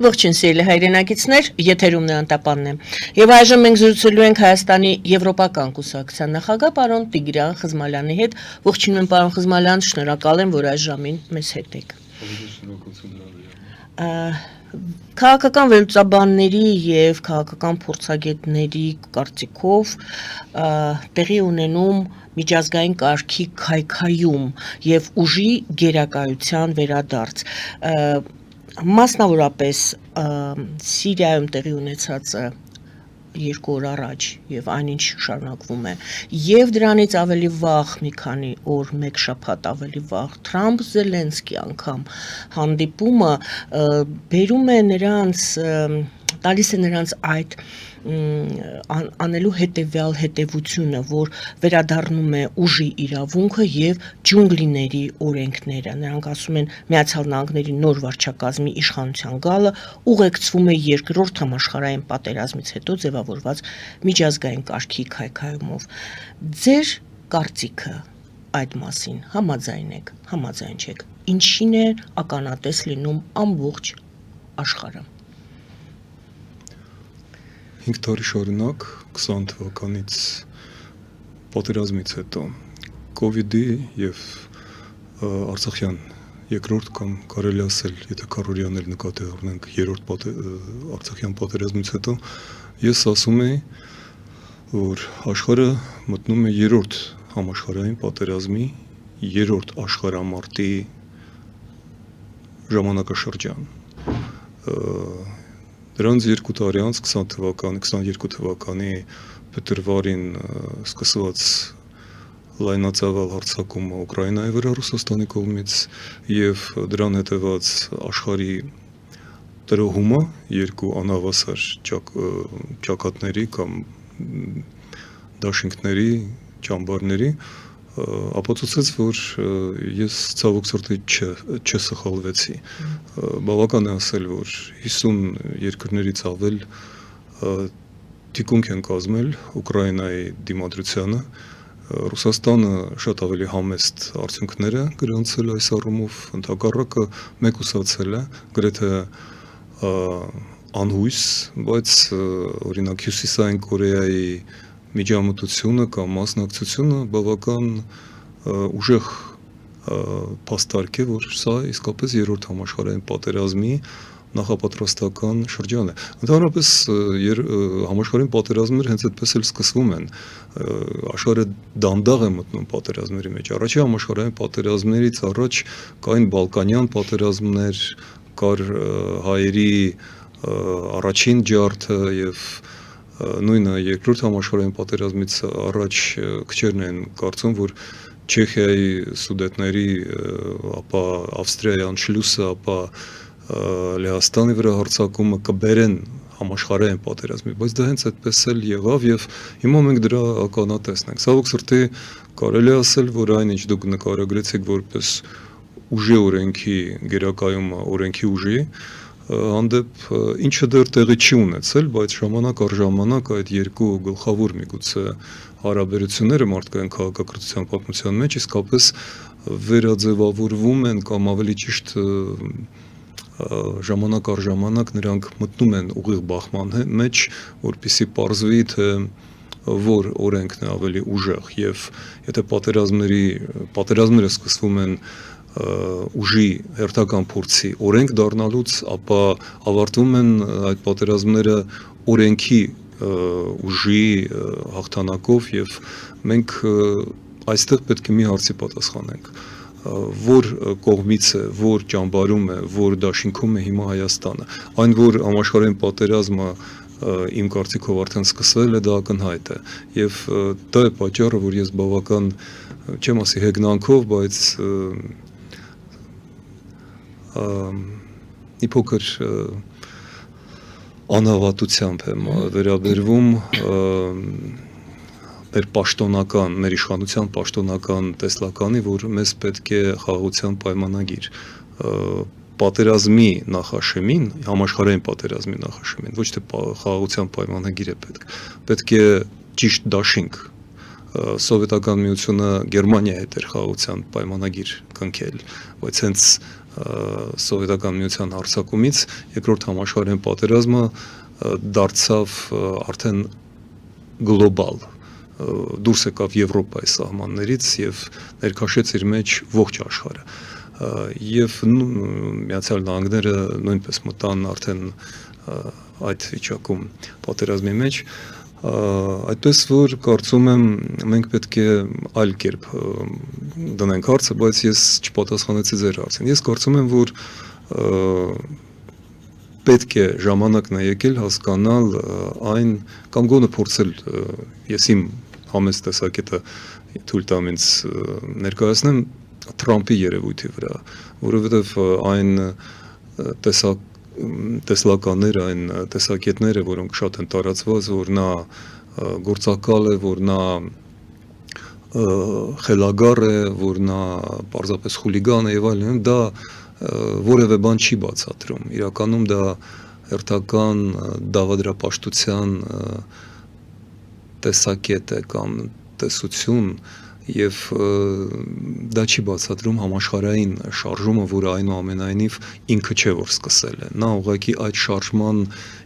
Ողջույն սիրելի հայրենակիցներ, եթերում Անտապանն է։ Եվ այժմ մենք զրուցելու ենք Հայաստանի Եվրոպական կուսակցության նախագահ պարոն Տիգրան Խզմալյանի հետ։ Ողջույն եմ պարոն Խզմալյան, շնորհակալ եմ, որ այս ժամին մեզ հետ եք։ Քաղաքական վերլուծաբանների եւ քաղաքական փորձագետների կարծիքով տեղի ունենում միջազգային կարգի քայքայում եւ ուժի գերակայության վերադարձ։ Մասնավորապես Սիրիայում տեղի ունեցածը 2 օր առաջ եւ այնինչ շարունակվում է եւ դրանից ավելի վաղ մի քանի օր, 1 շաբաթ ավելի վաղ Թրամփ-Զելենսկի անգամ հանդիպումը բերում է նրանց տալիս է նրանց այդ անելու հետևյալ հետևությունը, որ վերադառնում է ուժի իրավունքը եւ ջունգլիների օրենքները։ Նրանք ասում են Միացյալ Նահանգների նոր վարչակազմի իշխանության գալը ուղեկցվում է երկրորդ համաշխարհային պատերազմից հետո ձևավորված միջազգային կարգի քայքայումով։ Ձեր կարծիքը այդ մասին համաձայն եք, համաձայն չեք։ Ինչին է ականատես լինում ամբողջ աշխարհը։ 5 տարի շարունակ 20 թվականից պատերազմից հետո COVID-ի եւ Արցախյան երկրորդ կամ կարելի ասել, եթե քառորյանել նկատի առնենք երրորդ Արցախյան պատերազմից հետո ես ասում եի, որ աշխարհը մտնում է երրորդ համաշխարհային պատերազմի երրորդ աշխարհամարտի ժամանակաշրջան։ Դրանց 2 տարի անց 22 թվականի փետրվարին սկսված լայնածավալ հարձակումը Ուկրաինայի վրա Ռուսաստանի կողմից եւ դրան հետեւած աշխարհի տրոհումը երկու անհավասար ճակատների կամ դաշինքների ճամբարների ապացուցեց, որ ես ցավոք սրտի չսխալվեցի։ Բավական է ասել, որ 50 երկրներից ավել թիկունք են կազմել Ուկրաինայի դիմադրությանը, Ռուսաստանը շատ ավելի համեստ արդյունքներ է գրանցել այս առումով, ընդհակառակը մեկուսացել է, գրեթե անհույս, բայց օրինակ Հյուսիսային Կորեայի միջամտությունը կամ մասնակցությունը բավական ուժեղ փաստարկ է, որ սա իսկապես երրորդ համաշխարհային պատերազմի նախապատրաստական շրջան է։ Ընդհանրապես համաշխարհային պատերազմները հենց այդպես էլ սկսվում են։ Աշխարհը դանդաղ է մտնում պատերազմների մեջ։ Առաջի համաշխարհային պատերազմներից առաջ կային բալկանյան պատերազմներ, կար հայերի առաջին ջարդը եւ նույնը երկրորդ համաշխարհային պատերազմից առաջ քչերն են կարծում, որ Չեխիայի սուդետների, ապա Ավստրիայի անշլյուսը, ապա Լեհաստանի վրա հարձակումը կբերեն համաշխարհային պատերազմի, բայց դա հենց այդպես էլ եղավ եւ հիմա մենք դրա ականատեսն ենք։ Ցավոք սրտի կարելի ասել, որ այնինչ դուք նկարագրեցիք որպես ուժի օրենքի գերակայումը օրենքի ուժի հանդեպ ինչը դեռ տեղի չի ունեցել, բայց ժամանակ առ ժամանակ այդ երկու գլխավոր միգուցե հարաբերությունները մարդկային քաղաքակրթության պատմության մեջ իսկապես վերաձևավորվում են կամ ավելի ճիշտ ժամանակ առ ժամանակ նրանք մտնում են ուղիղ բախման մեջ, որպեսզի պարզվի, թե որ օրենքն է ավելի ուժեղ եւ եթե պատերազմները սկսվում են ուժի հերթական փորձի օրենք դառնալուց, ապա ավարտվում են այդ պատերազմները օրենքի ուժի հաղթանակով եւ մենք այստեղ պետք է մի հարցի պատասխանենք, որ կողմից է, որ ճամբարում է, որ դաշինքում է հիմա Հայաստանը, այն որ համաշխարհային պատերազմը իմ կարծիքով արդեն սկսվել է, դա ակնհայտ է եւ դա է պատճառը, որ ես բավական չեմ ասի հեգնանքով, բայց մի փոքր անհավատությամբ եմ վերաբերվում մեր պաշտոնական, մեր իշխանության պաշտոնական տեսլականի, որ մեզ պետք է խաղաղության պայմանագիր պատերազմի նախաշեմին, համաշխարհային պատերազմի նախաշեմին, ոչ թե խաղաղության պայմանագիր է պետք է ճիշտ դաշինք Սովետական միությունը Գերմանիայի հետ էր խաղաղության պայմանագիր կնքել, բայց հենց սովետական միության հարձակումից երկրորդ համաշխարհային պատերազմը դարձավ արդեն գլոբալ, դուրս եկավ Եվրոպայի սահմաններից եւ ներքաշեց իր մեջ ողջ աշխարհը։ Եվ Միացյալ Նահանգները նույնպես մտան արդեն այդ վիճակում պատերազմի մեջ, այդպես որ կարծում եմ մենք պետք է այլ կերպ դնենք հարցը, բայց ես չպատասխանեցի ձեր հարցին։ Ես կարծում եմ, որ պետք է ժամանակն է եկել հասկանալ այն կամ գոնե փորձել ես իմ համեստ տեսակետը թույլ տամ ինձ ներկայացնեմ Թրամփի երևույթի վրա, որովհետև այն տեսլականները, այն տեսակետները, որոնք շատ են տարածված, որ նա գործակալ է, որ նա խելագար է, որ նա պարզապես խուլիգան է եւ այլն, դա որևէ բան չի բացատրում։ Իրականում դա հերթական դավադրապաշտության տեսակետ է կամ տեսություն եւ դա չի բացատրում համաշխարհային շարժումը, որը այնուամենայնիվ ինքը չէ որ սկսել է։ Նա ուղղակի այդ շարժման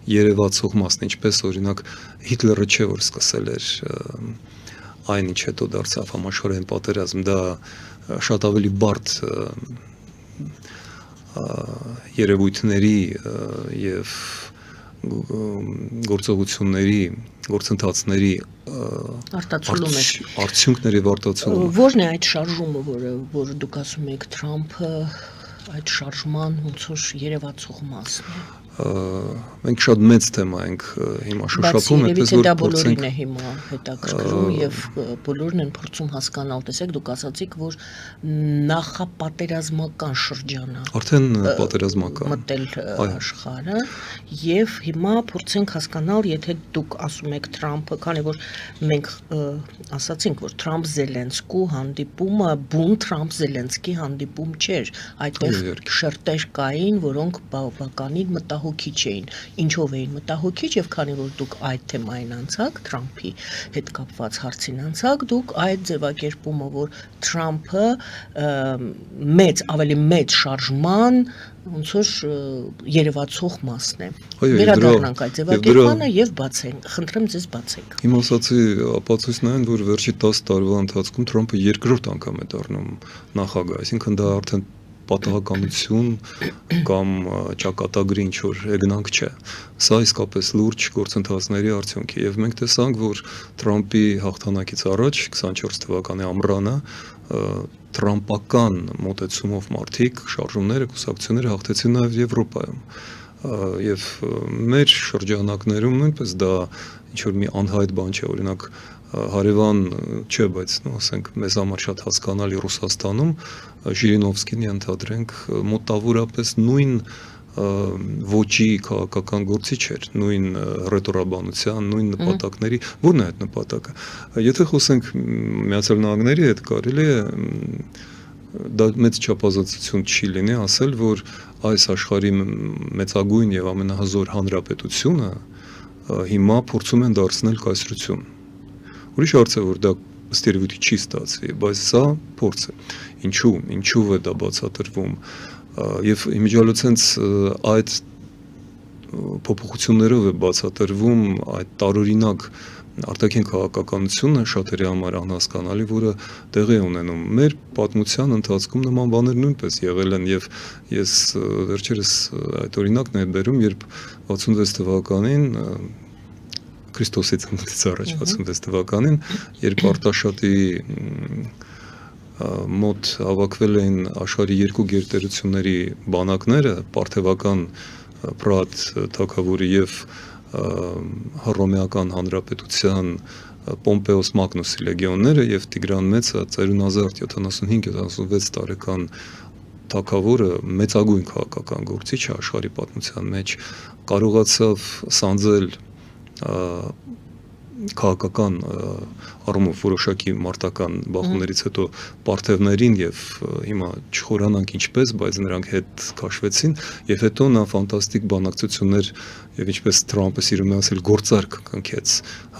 երևացող մասն, ինչպես օրինակ Հիտլերը չէ որ սկսել էր այն ինչ հետո դարձավ համաշխարհային պատերազմ, դա շատ ավելի բարդ երևույթների եւ գործողությունների, գործընթացների արդյունքների վարտացումը։ Որն է այդ շարժումը, որը դուք ասում եք Թրամփը այդ շարժման ոնց որ երևացող մասն է։ Մենք շատ մեծ թեմա ենք հիմա շոշափում, այդպես որ բոլորին է հիմա հետաքրքրում եւ բոլորն են փորձում հասկանալ, տեսեք, դուք ասացիք, որ նախապատերազմական շրջանը արդեն պատերազմական մտել աշխարհը եւ հիմա փորձենք հասկանալ, եթե դուք ասում եք Թրամփը, քանի որ մենք ասացինք, որ Թրամփ-Զելենսկու հանդիպումը բուն Թրամփ-Զելենսկի հանդիպում չէր, այդտեղ շերտեր կային, որոնք բավականին մտահոգիչ էին։ Ինչով էին մտահոգիչ եւ քանի որ դուք այդ թեմային անցաք, Թրամփի հետ կապված հարցին անցաք, դուք այդ ձևակերպումը, որ Թրամփը ավելի մեծ շարժման ոնց որ երևացող մասն է։ Վերադառնանք այդ ձևակերպմանը եւ բացենք, խնդրեմ ձեզ բացեք։ Իմ ասացի ապացույցն այն, որ վերջի 10 տարվա ընթացքում Թրամփը երկրորդ անգամ է դառնում նախագահ, այսինքն դա արդեն պատահականություն կամ ճակատագրի ինչ-որ հեգնանք չէ։ Սա իսկապես լուրջ գործընթացների արդյունք է եւ մենք տեսանք, որ Թրամփի հաղթանակից առաջ 24 թվականի ամռանը թրամպական մոտեցումով մարդիկ, շարժումները, կուսակցությունները հաղթեցին նաեւ Եվրոպայում։ Եվ մեր շրջանակներում նույնպես դա ինչ-որ մի անհայտ բան չէ, օրինակ հարևան չէ, բայց ասենք մեզ համար շատ հասկանալի Ռուսաստանում Ժիրինովսկին ենթադրենք մոտավորապես նույն ոճի քաղաքական գործիչ էր, նույն ռետորաբանության, նույն նպատակների, որն է այդ նպատակը։ Եթե խոսենք Միացյալ Նահանգների հետ, կարելի է դա մեծ չափազանցություն չի լինի ասել, որ այս աշխարհի մեծագույն եւ ամենահզոր հանրապետությունը հիմա փորձում են դարձնել կայսրություն։ Ուրիշ հարց է, որ դա ըստ երևույթի չի ստացվի, բայց սա փորձ է։ Ինչու է դա բացատրվում։ Եվ իմիջիալոցենց այդ փոփոխություններով է բացատրվում այդ տարօրինակ արտաքին քաղաքականությունը շատերի համար անհասկանալի, որը տեղի է ունենում։ Մեր պատմության ընթացքում նման բաներ նույնպես եղել են եւ ես վերջերս այդ օրինակն եմ բերում, երբ 66 թվականին Քրիստոսից առաջ 66 թվականին, երբ Արտաշատի մոտ հավաքվել էին աշխարհի երկու գերտերությունների բանակները, Պարթևական Պրատ թագավորի եւ Հռոմեական հանրապետության Պոմպեոս Մագնուսի լեգիոնները եւ Տիգրան Մեծը ծերունազարդ 75-76 տարեկան թագավորը մեծագույն քաղաքական գործիչ է աշխարհի պատմության մեջ, կարողացավ սանձել քաղաքական առումով որոշակի մարտական բախումներից հետո պարթևներին եւ հիմա չխորանանք ինչպես, բայց նրանք հետ քաշվեցին եւ հետո նա ֆանտաստիկ բանակցություններ եւ ինչպես Թրամփը սիրում է ասել գործարք կնքեց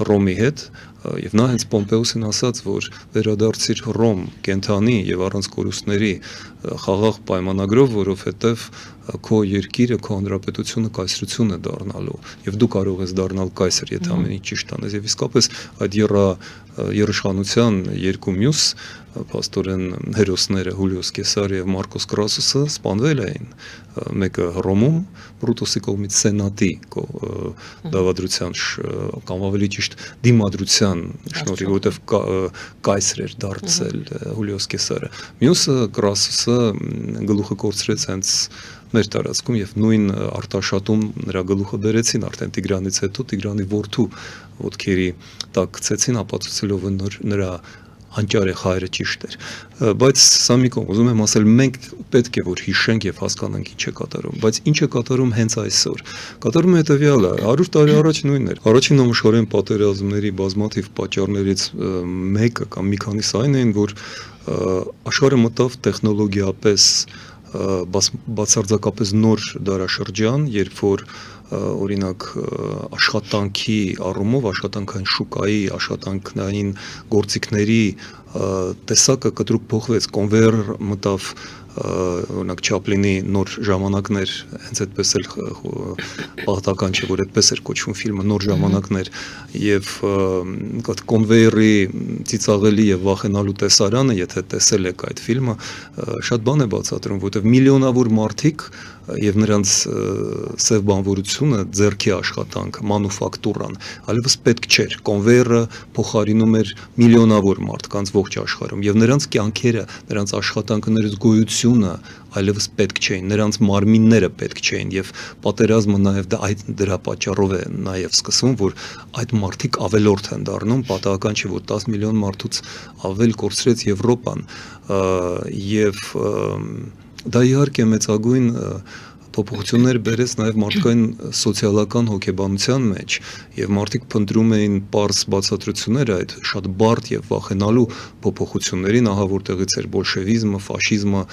Ռոմի հետ եւ նա հենց Պոմպեոսին ասաց, որ վերադարձիր Ռոմ կենթանի եւ առանց կորուստների խաղաղ պայմանագրով, որովհետեւ քո երկիրը, քո հանրապետությունը կայսրություն է դառնալու եւ դու կարող ես դառնալ կայսր, եթե ամեն ինչ ճիշտ անես եւ իսկապես այդ երաշխանության երկու մյուս փաստորեն հերոսները Հուլիոս Կեսարը եւ Մարկոս Կրասուսը սպանվել էին, մեկը Ռոմում Բրուտոսի կողմից սենատի դավադրության կամ ավելի ճիշտ դիմադրության շնորհիվ, որտեղ կայսր էր դարձել Հուլիոս Կեսարը, մյուսը Կրասուսը գլուխը կորցրեց հենց մեր տարածքում եւ նույն արտաշատում նրա գլուխը բերեցին արդեն Տիգրանից հետո Տիգրանի որդու ոտքերի տակ գցեցին, ապացուցելով որ նրա անճարեղ հայրը ճիշտ էր, բայց սա մի կողմ ուզում եմ ասել մենք պետք է որ հիշենք եւ հասկանանք ինչ է կատարում, բայց ինչ է կատարում հենց այսօր։ Կատարում է հետեւյալը, 100 տարի առաջ նույնն էր։ Առաջին համաշխարհային պատերազմների բազմաթիվ պատճառներից մեկը կամ մի քանիսը այն էին, որ աշխարհը մտավ տեխնոլոգիապես բացարձակապես նոր դարաշրջան, երբ որ օրինակ աշխատանքի առումով, աշխատանքային շուկայի, աշխատանքային գործիքների տեսակը կտրուկ փոխվեց, կոնվեյեր մտավ օրինակ Չապլինի նոր ժամանակներ, հենց այդպես էլ պատահական չէ, որ այդպես էր կոչվում ֆիլմը, նոր ժամանակներ եւ կոնվեյերի ծիծաղելի եւ վախենալու տեսարանը, եթե տեսել եք այդ ֆիլմը, շատ բան է բացատրում, որովհետեւ միլիոնավոր մարդիկ եւ նրանց սև բանվորությունը, ձեռքի աշխատանք, մանուֆակտուրան, այլևս պետք չէր, կոնվեյերը փոխարինում էր միլիոնավոր մարդկանց ողջ աշխարհում եւ նրանց կյանքերը, նրանց աշխատանքը, նրանց գոյությունը այլևս պետք չէին, նրանց մարմինները պետք չէին եւ պատերազմը նաեւ դրա պատճառով է նաեւ սկսվում, որ այդ մարդիկ ավելորդ են դառնում, պատահական չէ, որ 10 միլիոն մարդուց ավել կորցրեց Եվրոպան եւ դա իհարկե մեծագույն փոփոխություններ բերեց նաև մարդկային սոցիալական հոգեբանության մեջ եւ մարդիկ փնտրում էին པարզ բացատրություններ այդ շատ բարդ եւ վախենալու փոփոխություններին, ահա որտեղից էր բոլշևիզմը, ֆաշիզմը,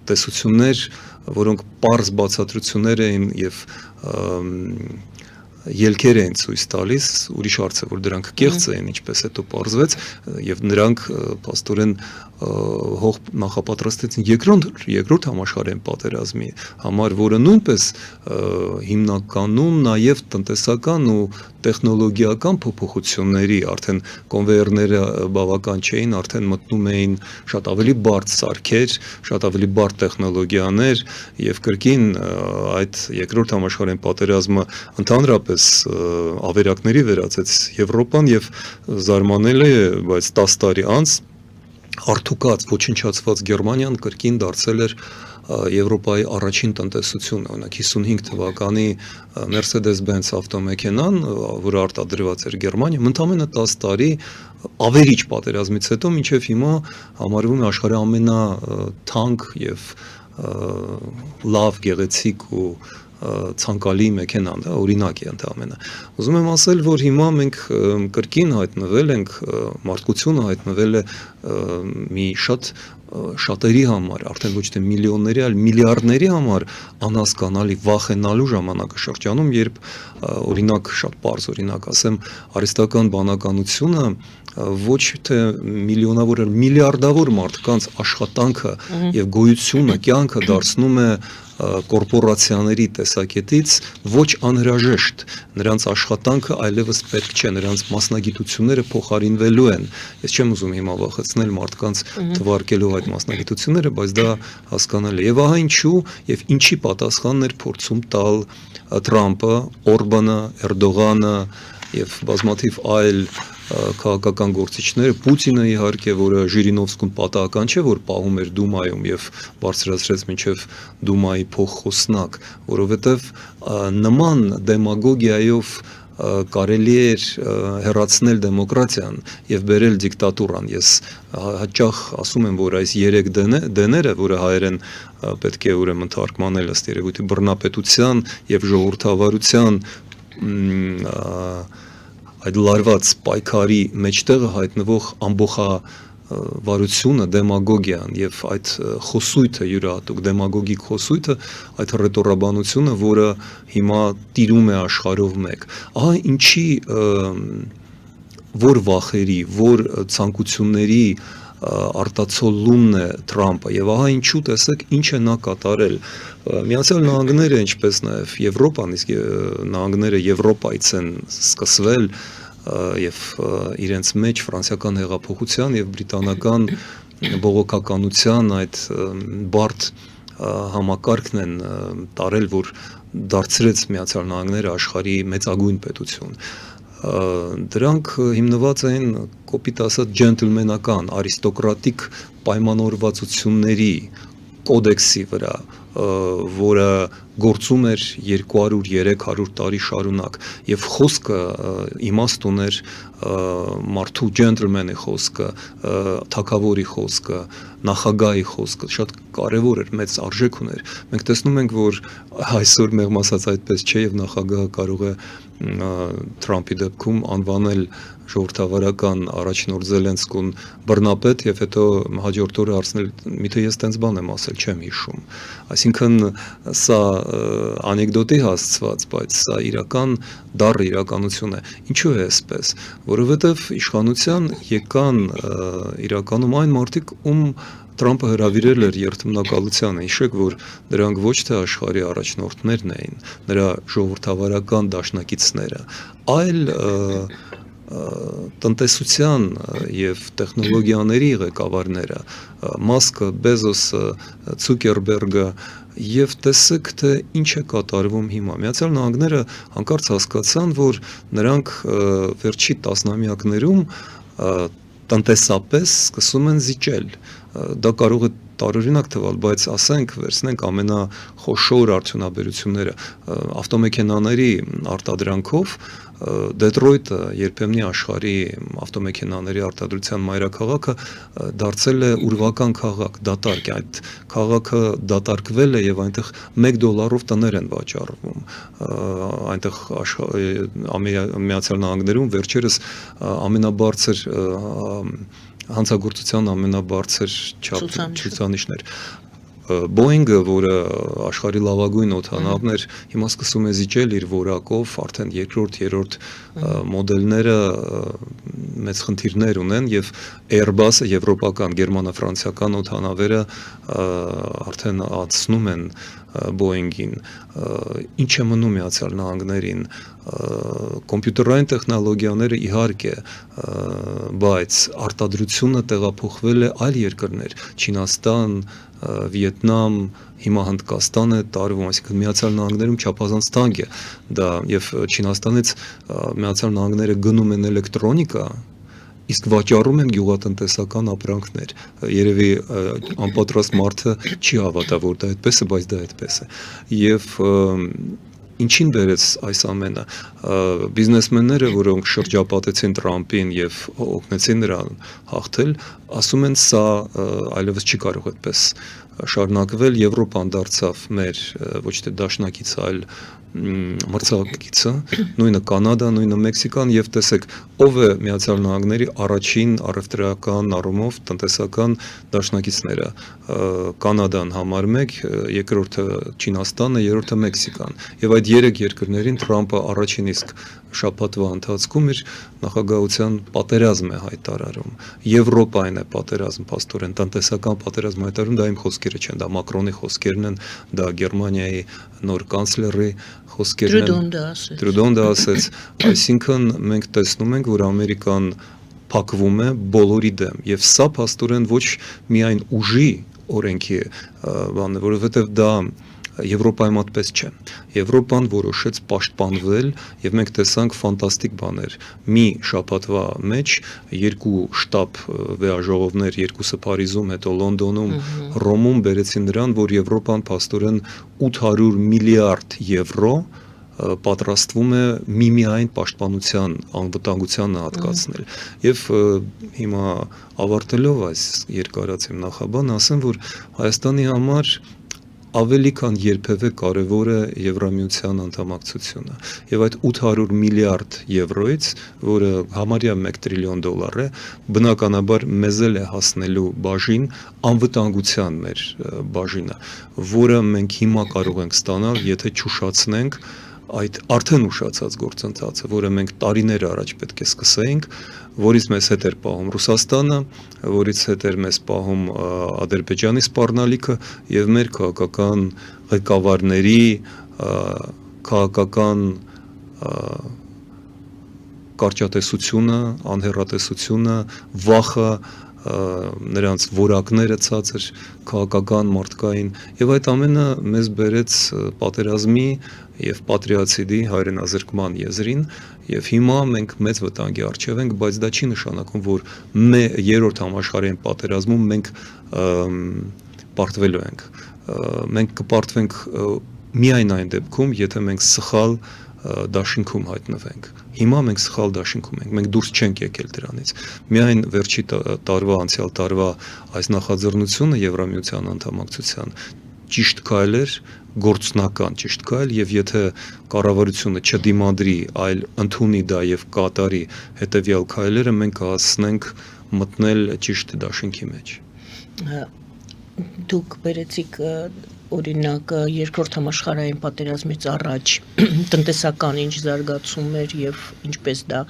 տեսություններ, որոնք པարզ բացատրություններ էին եւ ելքեր էին ցույց տալիս, ուրիշ հարց է, որ դրանք կեղծ էին, ինչպես հետո պարզվեց, եւ նրանք փաստորեն հող նախապատրաստեցին երկրորդ համաշխարհային պատերազմի համար, որը նույնպես հիմնականում նաեւ տնտեսական ու տեխնոլոգիական փոփոխությունների, արդեն կոնվեյերները բավական չէին, արդեն մտնում էին շատ ավելի բարդ սարքեր, շատ ավելի բարդ տեխնոլոգիաներ եւ կրկին այդ երկրորդ համաշխարհային պատերազմը ընդհանրապես ավերակների վերածեց Եվրոպան եւ զարմանել է, բայց 10 տարի անց արդուկած, ոչնչացված Գերմանիան կրկին դարձել էր Եվրոպայի առաջին տնտեսությունը, օրինակ 55 թվականի Mercedes-Benz ավտոմեքենան, որը արտադրված էր Գերմանիայում, ընդամենը 10 տարի ավերիչ պատերազմից հետո մինչև հիմա համարվում է աշխարհի ամենաթանկ եւ լավ, գեղեցիկ ու ցանկալի մեքենան, դա օրինակ է ընդամենը։ Ուզում եմ ասել, որ հիմա մենք կրկին հայտնվել ենք, մարդկությունը հայտնվել է մի շատերի համար, արդեն ոչ թե միլիոնների, այլ միլիարդների համար անհասկանալի վախենալու ժամանակաշրջանում, երբ օրինակ շատ པարզ օրինակ ասեմ, արհեստական բանականությունը ոչ թե միլիոնավոր, այլ միլիարդավոր մարդկանց աշխատանքը եւ գոյությունը, կյանքը դարձնում է կորպորացիաների տեսակետից ոչ անհրաժեշտ, նրանց աշխատանքը այլևս պետք չէ, նրանց մասնագիտությունները փոխարինվելու են։ Ես չեմ ուզում հիմա վախեցնել մարդկանց թվարկելով այդ մասնագիտությունները, բայց դա հասկանալի է։ Եվ ահա ինչու եւ ինչի պատասխանն էր փորձում տալ Թրամփը, Օրբանը, Էրդողանը եւ բազմաթիվ այլ քաղաքական գործիչները, Պուտինը իհարկե, որը Ժիրինովսկուն պատահական չէ, որ պահում էր Դումայում եւ բարձրացրեց մինչեւ Դումայի փոխխոսնակ, որովհետեւ նման դեմագոգիայով կարելի էր հեռացնել դեմոկրատիան եւ բերել դիկտատուրան։ Ես հաճախ ասում եմ, որ այս 3 դները, որը հայերեն պետք է ուրեմն թարգմանել ըստ երևույթի բռնապետության եւ ժողովրդավարության այդ լարված պայքարի մեջտեղը հայտնվող ամբողջ վարությունը, դեմագոգիան եւ այդ խոսույթը յուրահատուկ դեմագոգիկ խոսույթը, այդ ռետորաբանությունը, որը հիմա տիրում է աշխարհով մեկ։ Ահա ինչի որ վախերի, որ ցանկությունների արտացոլումն է Թրամփը եւ ահա ինչու տեսեք ինչ է նա կատարել Միացյալ Նահանգները ինչպես նաեւ Եվրոպան իսկ նահանգները Եվրոպայից են սկսվել եւ իրենց մեջ ֆրանսիական հեղափոխության եւ բրիտանական բողոքականության այդ բարդ համակարգն են տարել, որ դարձրեց Միացյալ Նահանգները աշխարհի մեծագույն պետություն։ Դրանք հիմնված են կոպիտ ասած ջենտլմենական, արիստոկրատիկ պայմանավորվածությունների կոդեքսի վրա, որը գործում էր 200-300 տարի շարունակ եւ խոսքը իմաստ ուներ մարդու ջենտլմենի խոսքը, թագավորի խոսքը, նախագահի խոսքը շատ կարեւոր էր, մեծ արժեք ուներ։ Մենք տեսնում ենք, որ այսօր մեղմ ասած այդպես չէ եւ նախագահը կարող է Թրամփի դեպքում անվանել ժողովրդավարական առաջնորդ Զելենսկուն բռնապետ եւ հետո հաջորդ օրը հարցնել միթե ես տենց բան եմ ասել, չեմ հիշում։ Այսինքն սա անեկդոտի հասցված, բայց սա իրական դառը իրականություն է։ Ինչու է այսպես, որովհետեւ իշխանության եկան իրականում այն մարդիկ, ում Թրամփը հրավիրել էր երթմնակալությանը, հիշեք, որ դրանք ոչ թե աշխարհի առաջնորդներն էին, նրա ժողովրդավարական դաշնակիցները, այլ տնտեսության եւ տեխնոլոգիաների ղեկավարները, Մասկը, Բեզոսը, Ցուկերբերգը եւ տեսեք թե ինչ է կատարվում հիմա։ Միացյալ Նահանգները հանկարծ հասկացան, որ նրանք վերջի տասնամյակներում տնտեսապես սկսում են զիջել։ Դա կարող է տարօրինակ թվալ, բայց ասենք վերցնենք ամենախոշոր արդյունաբերությունները ավտոմեքենաների արտադրանքով Դետրոյթը երբեմնի աշխարհի ավտոմեքենաների արտադրության մայրաքաղաքը դարձել է ուրվական քաղաք, դատարկ է, այդ քաղաքը դատարկվել է եւ այնտեղ $1 տներ են վաճառվում, այնտեղ Միացյալ Նահանգներում վերջերս ամենաբարձր հանցագործության ամենաբարձր ցուցանիշներ Boeing-ը, որը աշխարհի լավագույն օդանավն էր, հիմա սկսում է զիջել իր որակով, արդեն երկրորդ, երրորդ մոդելները մեծ խնդիրներ ունեն եւ Airbus-ը եվրոպական, գերմանա-ֆրանսիական օդանավերը արդեն ածնում են Boeing-ին, ինչ է մնում Միացյալ Նահանգներին, կոմպյուտերային տեխնոլոգիաները իհարկե, բայց արտադրությունը տեղափոխվել է այլ երկրներ, Չինաստան, Վիետնամ, հիմա Հնդկաստան է տարվում, այսինքն Միացյալ Նահանգներում չափազանց թանկ է դա եւ Չինաստանից Միացյալ Նահանգները գնում են էլեկտրոնիկա, իսկ վաճառում են գյուղատնտեսական ապրանքներ։ Երևի անպատրաստ մարդը չի հավատա, որ դա այդպես է, բայց դա այդպես է։ Եվ ինչին բերեց այս ամենը բիզնեսմենները, որոնք շրջապատեցին Թրամփին եւ օգնեցին նրան հաղթել, ասում են սա այլևս չի կարող այդպես շարունակվել, Եվրոպան դարձավ մեր ոչ թե դաշնակից, այլ մրցակիցը, նույնը Կանադա, նույնը Մեքսիկան եւ տեսեք, ով է Միացյալ Նահանգների առաջին առևտրական առումով տնտեսական դաշնակիցները, Կանադան համար 1, երկրորդը Չինաստանը, երրորդը Մեքսիկան։ Եվ այդ 3 երկրներին Թրամփը առաջին իսկ շաբաթվա ընթացքում իր նախագահության պատերազմ է հայտարարում։ Եվրոպային է պատերազմ, փաստորեն տնտեսական պատերազմ հայտարարում, դա իմ խոսքերը չեն, դա Մակրոնի խոսքերն են, դա Գերմանիայի նոր կանցլերի խոսքերն են, Տրյուդոն դա ասեց, այսինքն մենք տեսնում ենք, որ Ամերիկան փակվում է բոլորի դեմ, եւ սա փաստորեն ոչ միայն ուժի օրենքի բանն է, որովհետեւ դա Եվրոպայում այդպես չէ։ Եվրոպան որոշեց պաշտպանվել եւ մենք տեսանք ֆանտաստիկ բաներ։ Մի շաբաթվա մեջ 2 շտաբ վեաժողովներ, երկուսը Փարիզում, հետո Լոնդոնում, Ռոմում բերեցին նրան, որ Եվրոպան փաստորեն 800 միլիարդ եվրո պատրաստվում է միմիայն պաշտպանության անվտանգությանը հատկացնել։ Եվ հիմա ավարտելով այս երկարած իմ նախաբանը, ասեմ, որ Հայաստանի համար ավելի քան երբևէ կարևոր է Եվրամիության անդամակցությունը եւ այդ 800 միլիարդ եվրոից, որը համարյա 1 տրիլիոն դոլար է, բնականաբար մեզ էլ է հասնելու բաժին անվտանգության մեր բաժինը, որը մենք հիմա կարող ենք ստանալ, եթե չուշացնենք այդ արդեն ուշացած գործընթացը, որը մենք տարիներ առաջ պետք է սկսեինք, որից մեզ հետ էր պահում Ռուսաստանը, որից հետ էր մեզ պահում Ադրբեջանի սպառնալիքը եւ մեր քաղաքական ղեկավարների քաղաքական կարճատեսությունը, անհեռատեսությունը, վախը, նրանց որակները ցածր քաղաքական մարդկային եւ այդ ամենը մեզ բերեց պատերազմի եւ պատրիացիդի հայրենազրկման եզրին եւ հիմա մենք մեծ վտանգի առջեւ ենք, բայց դա չի նշանակում, որ երրորդ համաշխարհային պատերազմում մենք պարտվելու ենք։ Մենք կպարտվենք միայն այն դեպքում, եթե մենք սխալ դաշինքում հայտնվենք։ Հիմա մենք սխալ դաշինքում ենք, մենք դուրս չենք եկել դրանից։ Միայն վերջի տարվա, անցյալ տարվա այս նախաձեռնությունը Եվրամիության անդամակցության ճիշտ քայլ էր, գործնական ճիշտ քայլ, եւ եթե կառավարությունը չդիմադրի, այլ ընդունի դա եւ կատարի հետեւյալ քայլերը, մենք կհասնենք մտնել ճիշտ դաշինքի մեջ։ Դուք բերեցիք օրինակ երկրորդ համաշխարհային պատերազմից առաջ տնտեսական ինչ զարգացում էր եւ ինչպես դա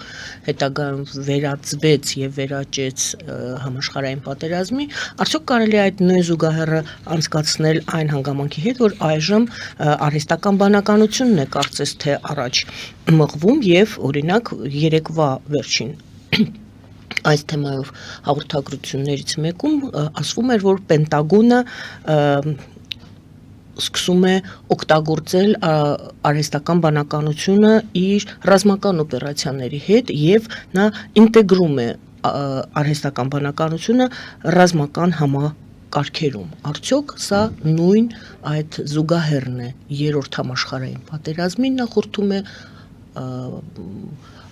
հետագայում վերածվեց եւ վերաճեց համաշխարհային պատերազմի, արդյոք կարելի է այդ նույն զուգահեռը անցկացնել այն հանգամանքի հետ, որ այժմ արհեստական բանականությունն է կարծես թե առաջ մղվում եւ օրինակ երեկվա վերջին այս թեմայով հաղորդագրություններից մեկում ասվում էր, որ Պենտագոնը սկսում է օգտագործել արհեստական բանականությունը իր ռազմական օպերացիաների հետ եւ նա ինտեգրում է արհեստական բանականությունը ռազմական համակարգերում։ Արդյոք սա նույն այդ զուգահեռն է երրորդ համաշխարհային պատերազմին, նախորդում է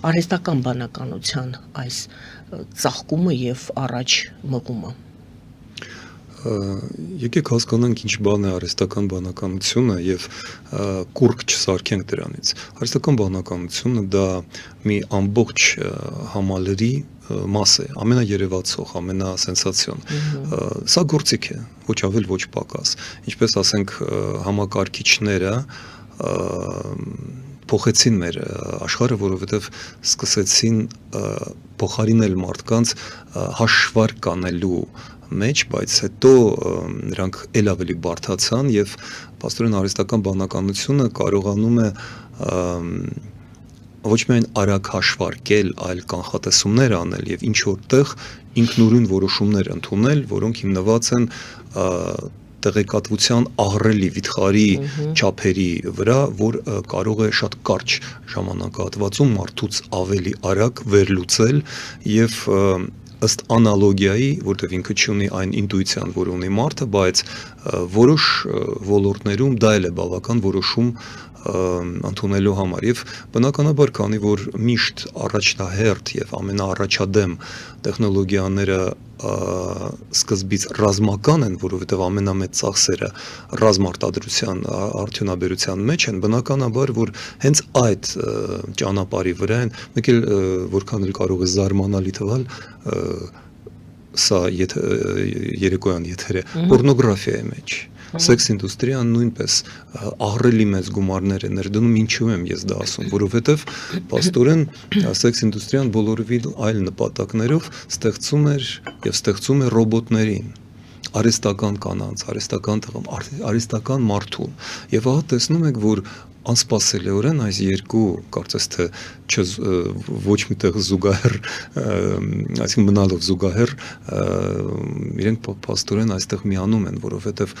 արհեստական բանականության այս ծաղկումը եւ առաջ մղումը։ Եկեք հասկանանք ինչ բան է արհեստական բանականությունը եւ կուրկ չսարքենք դրանից։ Արհեստական բանականությունը դա մի ամբողջ համալրի մաս է, ամենաերևացող, ամենասենսացիոն։ Սա գործիք է, ոչ ավել, ոչ պակաս։ Ինչպես ասենք համակարգիչները փոխեցին մեր աշխարհը, որովհետև սկսեցին փոխարինել մարդկանց հաշվարկ կանելու մեջ, բայց հետո նրանք ել ավելի բարդացան եւ փաստորեն արհեստական բանականությունը կարողանում է ոչ միայն արագ հաշվարկել, այլ կանխատեսումներ անել եւ ինչ որտեղ ինքնուրույն որոշումներ ընդունել, որոնք հիմնված են տեղեկատվության ահռելի վիթխարի չափերի վրա, որ կարող է շատ կարճ ժամանակահատվածում մարդուց ավելի արագ վերլուծել եւ ըստ անալոգիայի, որտեղ ինքը չունի այն ինտուիցիան, որ ունի մարդը, բայց որոշ ոլորտներում դա էլ է բավական որոշում ընդունելու համար եւ բնականաբար քանի որ միշտ առաջնահերթ եւ ամենաառաջադեմ տեխնոլոգիաները սկզբից ռազմական են, որովհետև ամենամեծ ծախսերը ռազմարտադրության արդյունաբերության մեջ են, բնականաբար որ հենց այդ ճանապարհի վրա են, մեկ էլ որքան էլ կարող է զարմանալի թվալ, սա երեկոյան եթեր է, պորնոգրաֆիայի մեջ Սեքս ինդուստրիան նույնպես ահռելի մեծ գումարներ է ներդնում, ինչու եմ ես դա ասում, որովհետև փաստորեն սեքս ինդուստրիան բոլորովին այլ նպատակներով ստեղծում էր եւ ստեղծում է ռոբոտներին, արհեստական կանանց, արհեստական տղամ, արհեստական մարդուն, եւ ահա տեսնում եք, որ անսպասելիորեն այս երկու կարծես թե ոչ միտեղ զուգահեռ, այսինքն մնալով զուգահեռ, իրենք փաստորեն այստեղ միանում են, որովհետև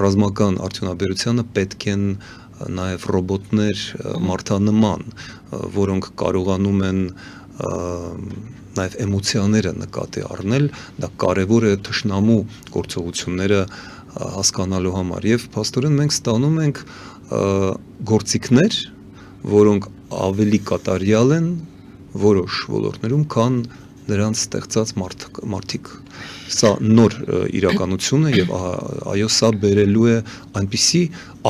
ռազմական արդյունաբերությանը պետք են նաև ռոբոտներ մարդանման, որոնք կարողանում են նաև էմոցիաները նկատի առնել, դա կարևոր է թշնամու գործողությունները հասկանալու համար եւ փաստորեն մենք ստանում ենք գործիքներ, որոնք ավելի կատարյալ են որոշ ոլորտներում, քան նրանց ստեղծած մարդիկ։ Սա նոր իրականություն է եւ այո սա բերելու է այնպիսի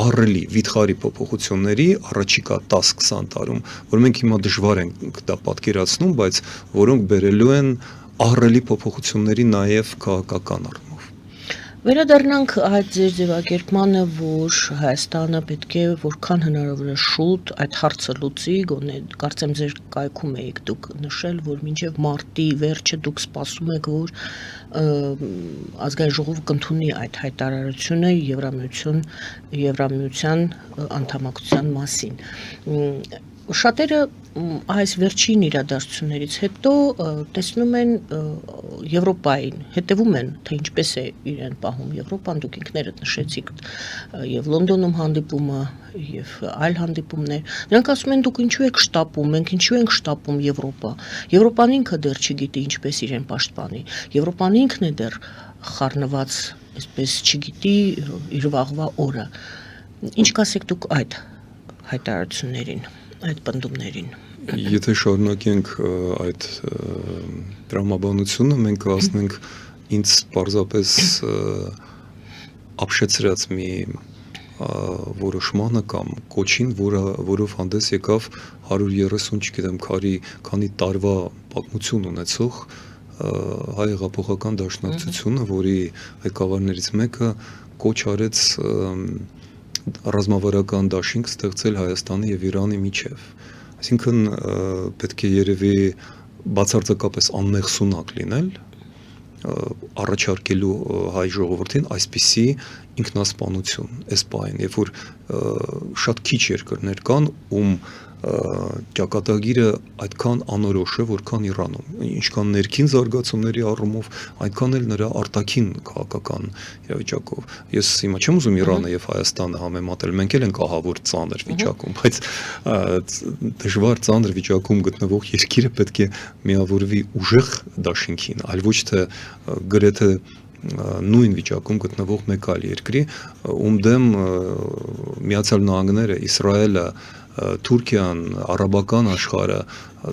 ահռելի վիթխարի փոփոխությունների առաջիկա 10-20 տարում, որ մենք հիմա դժվար ենք դա պատկերացնում, բայց որոնք բերելու են ահռելի փոփոխությունների նաեւ քաղաքական առումով։ Վերադառնանք այդ ձեր ձևակերպմանը, որ Հայաստանը պետք է որքան հնարավոր է շուտ այդ հարցը լուծի, գոնե կարծեմ ձեր կայքում եք դուք նշել, որ մինչև մարտի վերջը դուք սպասում եք, որ ազգային ժողովը կընդունի այդ հայտարարությունը Եվրամիության անդամակցության մասին։ Շատերը այս վերջին իրադարձություններից հետո տեսնում են Եվրոպային, հետևում են, թե ինչպես է իրեն պահում Եվրոպան, դուք ինքներդ նշեցիք եւ Լոնդոնում հանդիպումը եւ այլ հանդիպումներ։ Նրանք ասում են դուք ինչու եք շտապում, մենք ինչու ենք շտապում Եվրոպա։ Եվրոպան ինքը դեռ չգիտի ինչպես իրեն պաշտպանի։ Եվրոպան ինքն է դեռ խառնված, այսպես չգիտի իր վաղվա օրը։ Ինչ կասեք դուք այդ հայտարարություններին, այդ պնդումներին։ Եթե շարունակենք այդ տրամաբանությունը, մենք կհասնենք ինձ պարզապես ապշեցրած մի որոշմանը կամ կոչին, որով հանդես եկավ 130, չգիտեմ, քանի տարվա պատմություն ունեցող հայ հեղափոխական դաշնակցությունը, որի ղեկավարներից մեկը կոչ արեց ռազմավարական դաշինք ստեղծել Հայաստանի եւ Իրանի միջև։ Այսինքն պետք է երևի բացարձակապես անմեղսունակ լինել, առաջարկելու հայ ժողովրդին այսպիսի ինքնասպանություն, այս պահին, երբ որ շատ քիչ երկրներ կան, ում ճակատագիրը այդքան անորոշ է, որքան Իրանում, ինչքան ներքին զարգացումների առումով, այնքան էլ նրա արտաքին քաղաքական իրավիճակով։ Ես հիմա չեմ ուզում Իրանը եւ Հայաստանը համեմատել, մենք էլ ենք ահավոր ծանր վիճակում, բայց դժվար ծանր վիճակում գտնվող երկիրը պետք է միավորվի ուժեղ դաշինքին, այլ ոչ թե գրեթե նույն վիճակում գտնվող մեկ այլ երկրի, ում դեմ Միացյալ Նահանգները, Իսրայելը, Թուրքիան, արաբական աշխարհը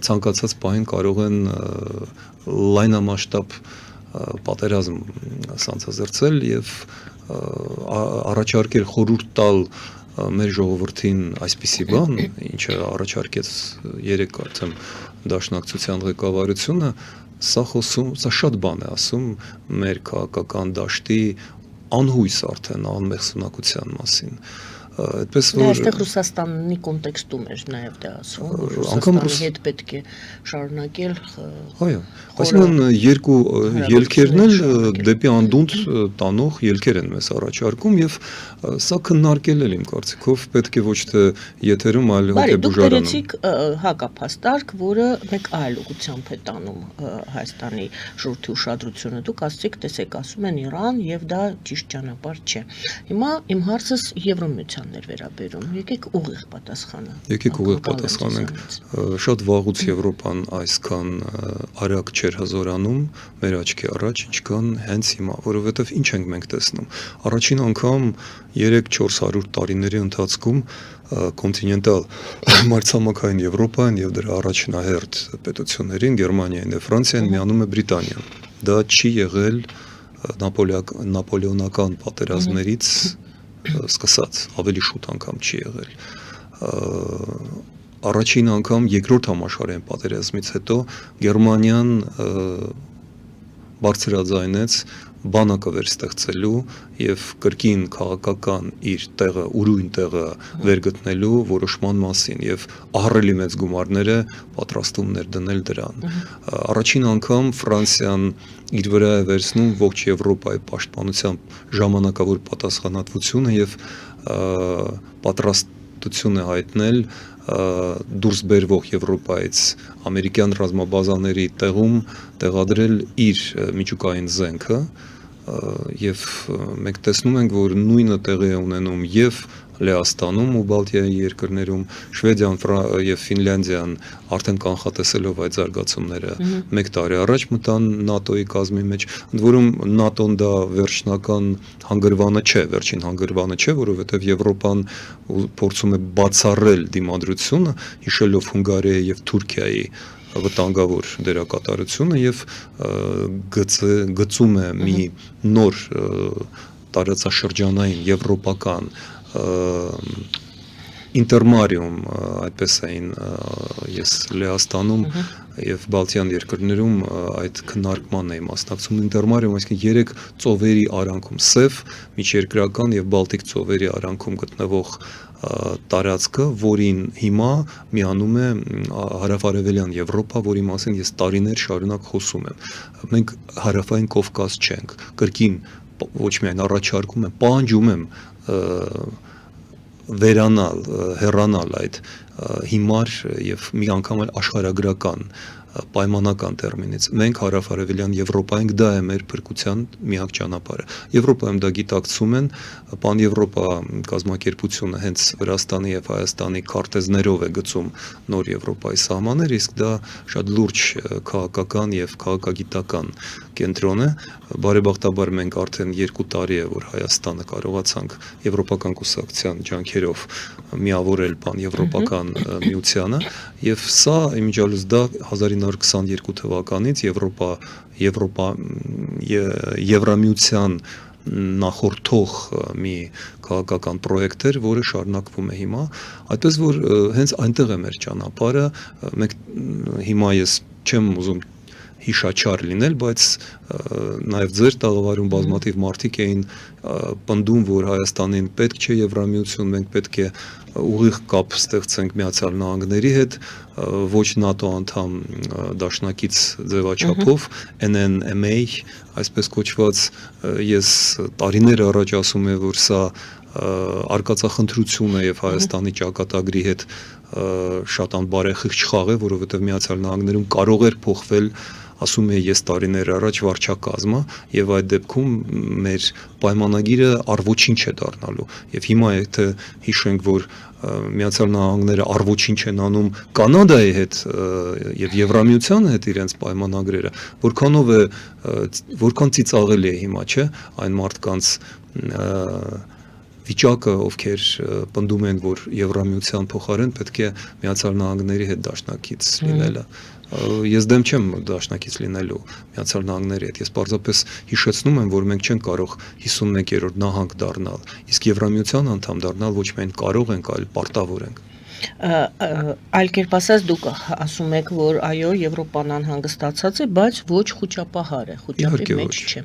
ցանկացած պահին կարող են լայնամասշտաբ պատերազմ սանձազերծել եւ առաջարկել խորհուրդ տալ մեր ժողովրդին այսպիսի բան, ինչը առաջարկեց երեք արդեն դաշնակցության ղեկավարությունը, սա շատ բան է ասում մեր քաղաքական դաշտի անհույս արդեն անմեղսունակության մասին։ Այդպես որ այստեղ Ռուսաստանի կոնտեքստում էր նաև դա ասում, որ Ռուսաստանի հետ պետք է շարունակել։ Այո, այսինքն երկու ելքերն էլ դեպի անդունդ տանող ելքեր են մեզ առաջարկում եւ սա քննարկել էլ իմ կարծիքով պետք է ոչ թե եթերում, այլ հոգեբուժարանում։ Դուք դերեցիք հակափաստարկ, որը մեկ այլ ուղղությամբ է տանում Հայաստանի ժողովրդի ուշադրությունը։ Դուք ասացիք, տեսեք, ասում են Իրան եւ դա ճիշտ ճանապարհ չէ։ Հիմա իմ հարցս Եվրամիության վերաբերում, եկեք ուղիղ պատասխանը։ Եկեք ուղիղ պատասխանենք։ Շատ վաղուց Եվրոպան այսքան արագ չէր հզորանում մեր աչքի առաջ, ինչքան հենց հիմա, որովհետև ինչ ենք մենք տեսնում։ Առաջին անգամ 3-400 տարիների ընթացքում կոնտինենտալ մայրցամաքային Եվրոպան եւ դրա առաջնահերթ պետություններին Գերմանիան եւ Ֆրանսիան միանում է Բրիտանիան։ Դա չի եղել նապոլեոնական պատերազմներից սկսած, ավելի շուտ անգամ չի եղել։ Առաջին անգամ երկրորդ համաշխարհային պատերազմից հետո Գերմանիան բարձրաձայնեց բանակը վերստեղծելու եւ կրկին քաղաքական իր տեղը, ուրույն տեղը վերգտնելու որոշման մասին եւ ահռելի մեծ գումարները պատրաստումներ դնել դրան։ Առաջին անգամ Ֆրանսիան իր վրա է վերցնում ողջ Եվրոպայի պաշտպանությամբ ժամանակավոր պատասխանատվությունը եւ պատրաստություն է հայտնել դուրս բերվող Եվրոպայից ամերիկյան ռազմաբազաների տեղում տեղադրել իր միջուկային զենքը եւ մենք տեսնում ենք, որ նույնը տեղի է ունենում եւ Լեհաստանում ու Բալտիայի երկրներում, Շվեդիան եւ Ֆինլանդիան արդեն կանխատեսելով այդ զարգացումները 1 տարի առաջ մտան ՆԱՏՕ-ի կազմի մեջ, ընդ որում ՆԱՏՕ-ն դա վերջնական հանգրվանը չէ, վերջին հանգրվանը չէ, որովհետեւ Եվրոպան փորձում է բացառել դիմադրությունը, հիշելով Հունգարիայի եւ Թուրքիայի վտանգավոր դերակատարությունը եւ գծում է մի նոր տարածաշրջանային եվրոպական ինտերմարիում այդպես էին ես Լեհաստանում եւ Բալթյան երկրներում այդ քննարկմանն էի մասնակցում ինտերմարիում, այսինքն 3 ծովերի արանքում Սև, միջերկրական եւ Բալտիկ ծովերի արանքում գտնվող տարածքը, որին հիմա միանում է հարավարևելյան Եվրոպա, որի մասին ես տարիներ շարունակ խոսում եմ։ Մենք հարավային Կովկաս չենք, կրկին ոչ միայն առաջարկում եմ, պահանջում եմ վերանալ, հեռանալ այդ հիմար եւ մի անգամ էլ աշխարհագրական պայմանական տերմինից։ Մենք հարավարևելյան Եվրոպայինք, դա է մեր փրկության միակ ճանապարհը։ Եվրոպայում դա գիտակցում են, Պանեվրոպա կազմակերպությունը հենց Վրաստանի եւ Հայաստանի քարտեզներով է գծում նոր Եվրոպայի սահմաններ, իսկ դա շատ լուրջ քաղաքական եւ քաղաքագիտական կենտրոն է։ Բարեբախտաբար մենք արդեն 2 տարի է, որ Հայաստանը կարողացանք եվրոպական կուսակցության ջանքերով միավորել Պանեվրոպական միությանը եւ սա իմիջիալուս դա 1922 թվականից Եվրամիության նախորդող մի քաղաքական պրոյեկտ էր, որը շարունակվում է հիմա, այդպես որ հենց այնտեղ է մեր ճանապարհը, մենք հիմա ես չեմ ուզում հիշաչար լինել, բայց նաև ձեր տաղավարում բազմաթիվ մարդիկ էին պնդում, որ Հայաստանին պետք չէ Եվրամիություն, մենք պետք է ուղիղ կապ ստեղծենք Միացյալ Նահանգների հետ, ոչ ՆԱՏՕ անդամ դաշնակից ձևաչափով, NNMA, այսպես կոչված, ես տարիներ առաջ ասում եմ, որ սա արկածախնդրություն է եւ Հայաստանի ճակատագրի հետ շատ անբարեխիղճ խաղ է, որովհետեւ Միացյալ Նահանգներում կարող էր փոխվել, ասում եմ ես տարիներ առաջ վարչակազմը եւ այդ դեպքում մեր պայմանագիրը առ-ոչինչ է դառնալու եւ հիմա եթե հիշենք որ Միացյալ Նահանգները առ-ոչինչ են անում Կանադայի հետ եւ Եվրամիության հետ իրենց պայմանագրերը որքան ծիծաղելի է հիմա չէ այն մարդկանց վիճակը ովքեր պնդում են որ Եվրամիության փոխարեն պետք է Միացյալ Նահանգների հետ դաշնակից լինելը ես դեմ չեմ դաշնակից լինելու Միացյալ Նահանգների հետ ես պարզապես հիշեցնում եմ որ մենք չենք կարող 51-րդ նահանգ դառնալ իսկ Եվրամիության անդամ դառնալ ոչ միայն կարող ենք այլ պարտավոր ենք Այլ կերպ ասած դուք ասում եք որ այո Եվրոպան անհանգստացած է բայց ոչ խոճապահար է խոճապի մեջ չէ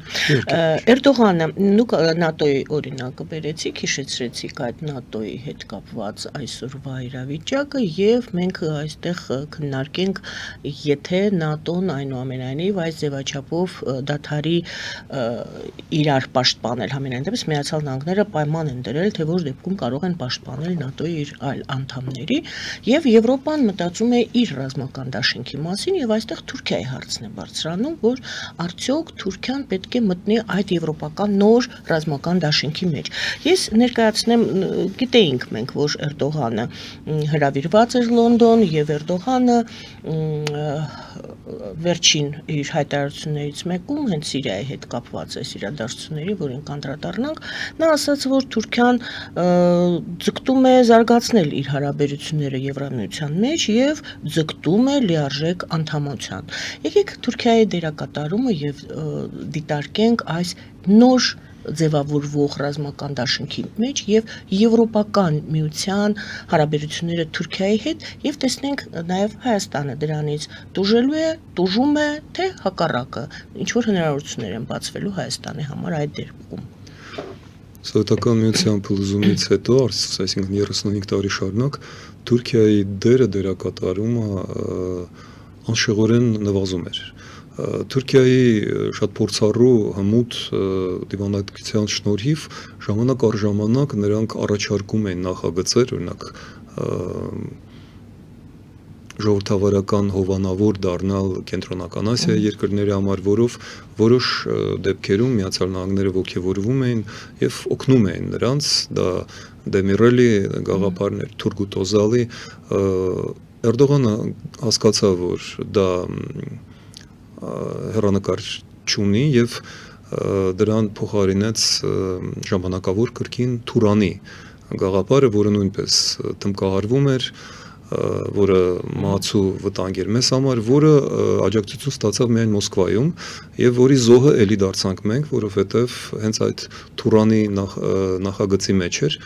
Էրդողանը դուք ՆԱՏՕ-ի օրինակը բերեցիք հիշեցրեցիք այդ ՆԱՏՕ-ի հետ կապված այսօրվա իրավիճակը եւ մենք այստեղ քննարկենք եթե ՆԱՏՕ-ն այնուամենայնիվ այս ձևաչափով դադարի իրար պաշտպանել համենայն դեպս Միացյալ Նահանգները պայման են դրել թե որ դեպքում կարող են պաշտպանել ՆԱՏՕ-ի իր այլ անդամներ Եվ Եվրոպան մտածում է իր ռազմական դաշինքի մասին եւ այստեղ Թուրքիայի հարցն է բարձրանում, որ արդյոք Թուրքիան պետք է մտնի այդ եվրոպական նոր ռազմական դաշինքի մեջ։ Ես ներկայացնեմ, գիտեինք մենք, որ Էրդողանը հրավիրված էր Լոնդոն եւ Էրդողանը վերջին իր հայտարարություններից մեկում հենց Սիրիայի հետ կապված է իրադարձությունների, որին կանդրադառնանք, նա ասաց, որ Թուրքիան ձգտում է զարգացնել իր հարաբերությունները Եվրամիության մեջ եւ ձգտում է լիարժեք անդամության։ Եկեք Թուրքիայի դերակատարումը եւ դիտարկենք այս նոր ձևավորվող ռազմական դաշինքի մեջ եւ եվրոպական միության հարաբերությունները Թուրքիայի հետ եւ տեսնենք նաեւ Հայաստանը դրանից տուժում է թե հակառակը ինչ որ հնարավորություններ են բացվելու Հայաստանի համար այդ դեպքում Սովետական միության փլուզումից հետո այսինքն 35 տարի շարունակ Թուրքիայի դերակատարումը անշեղորեն նվազում էր Թուրքիայի շատ փորձառու հմուտ դիվանագիտության շնորհիվ ժամանակ առ ժամանակ նրանք առաջարկում են նախագծեր, օրինակ ժողովրդավարական հովանավոր դառնալ կենտրոնական Ասիայի երկրների համար, որով որոշ դեպքերում Միացյալ Նահանգները ոգևորվում էին եւ օգնում էին նրանց, դա Դեմիրելի գաղափարներ, Թուրգուտ Օզալի, Էրդողանը հասկացավ, որ դա հեռանկար չունի եւ դրան փոխարինեց ժամանակավոր կրկին Թուրանի գաղափարը, որը նույնպես տնկահարվում էր որը մահացու վտանգ էր մեզ համար, որը աջակցություն ստացավ միայն Մոսկվայում եւ որի զոհը էլի դարձանք մենք, որովհետեւ հենց այդ Թուրանի նախագծի մեջ էր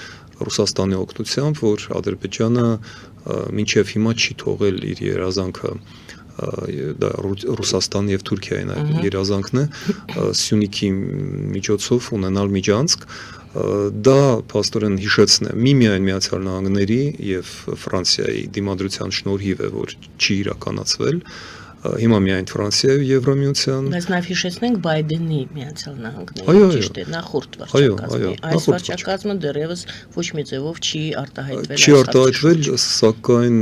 Ռուսաստանի օգնությամբ, որ Ադրբեջանը մինչև հիմա չի թողել իր երազանքը դա Ռուսաստանի եւ Թուրքիայի երազանքն է Սյունիքի միջոցով ունենալ միջանցք դա փաստորեն հիշեցնե միմիայն Միացյալ Նահանգների եւ Ֆրանսիայի դիմադրության շնորհիվ է որ չի իրականացվել հիմա միայն Ֆրանսիայի եւ Եվրամիության Բայց նաեւ հիշեցնենք Բայդենի Միացյալ Նահանգների ճիշտ է նախորդ վարչակազմի այս վարչակազմը դեռևս ոչ մի ձևով չի արտահայտվել չի արտահայտվել սակայն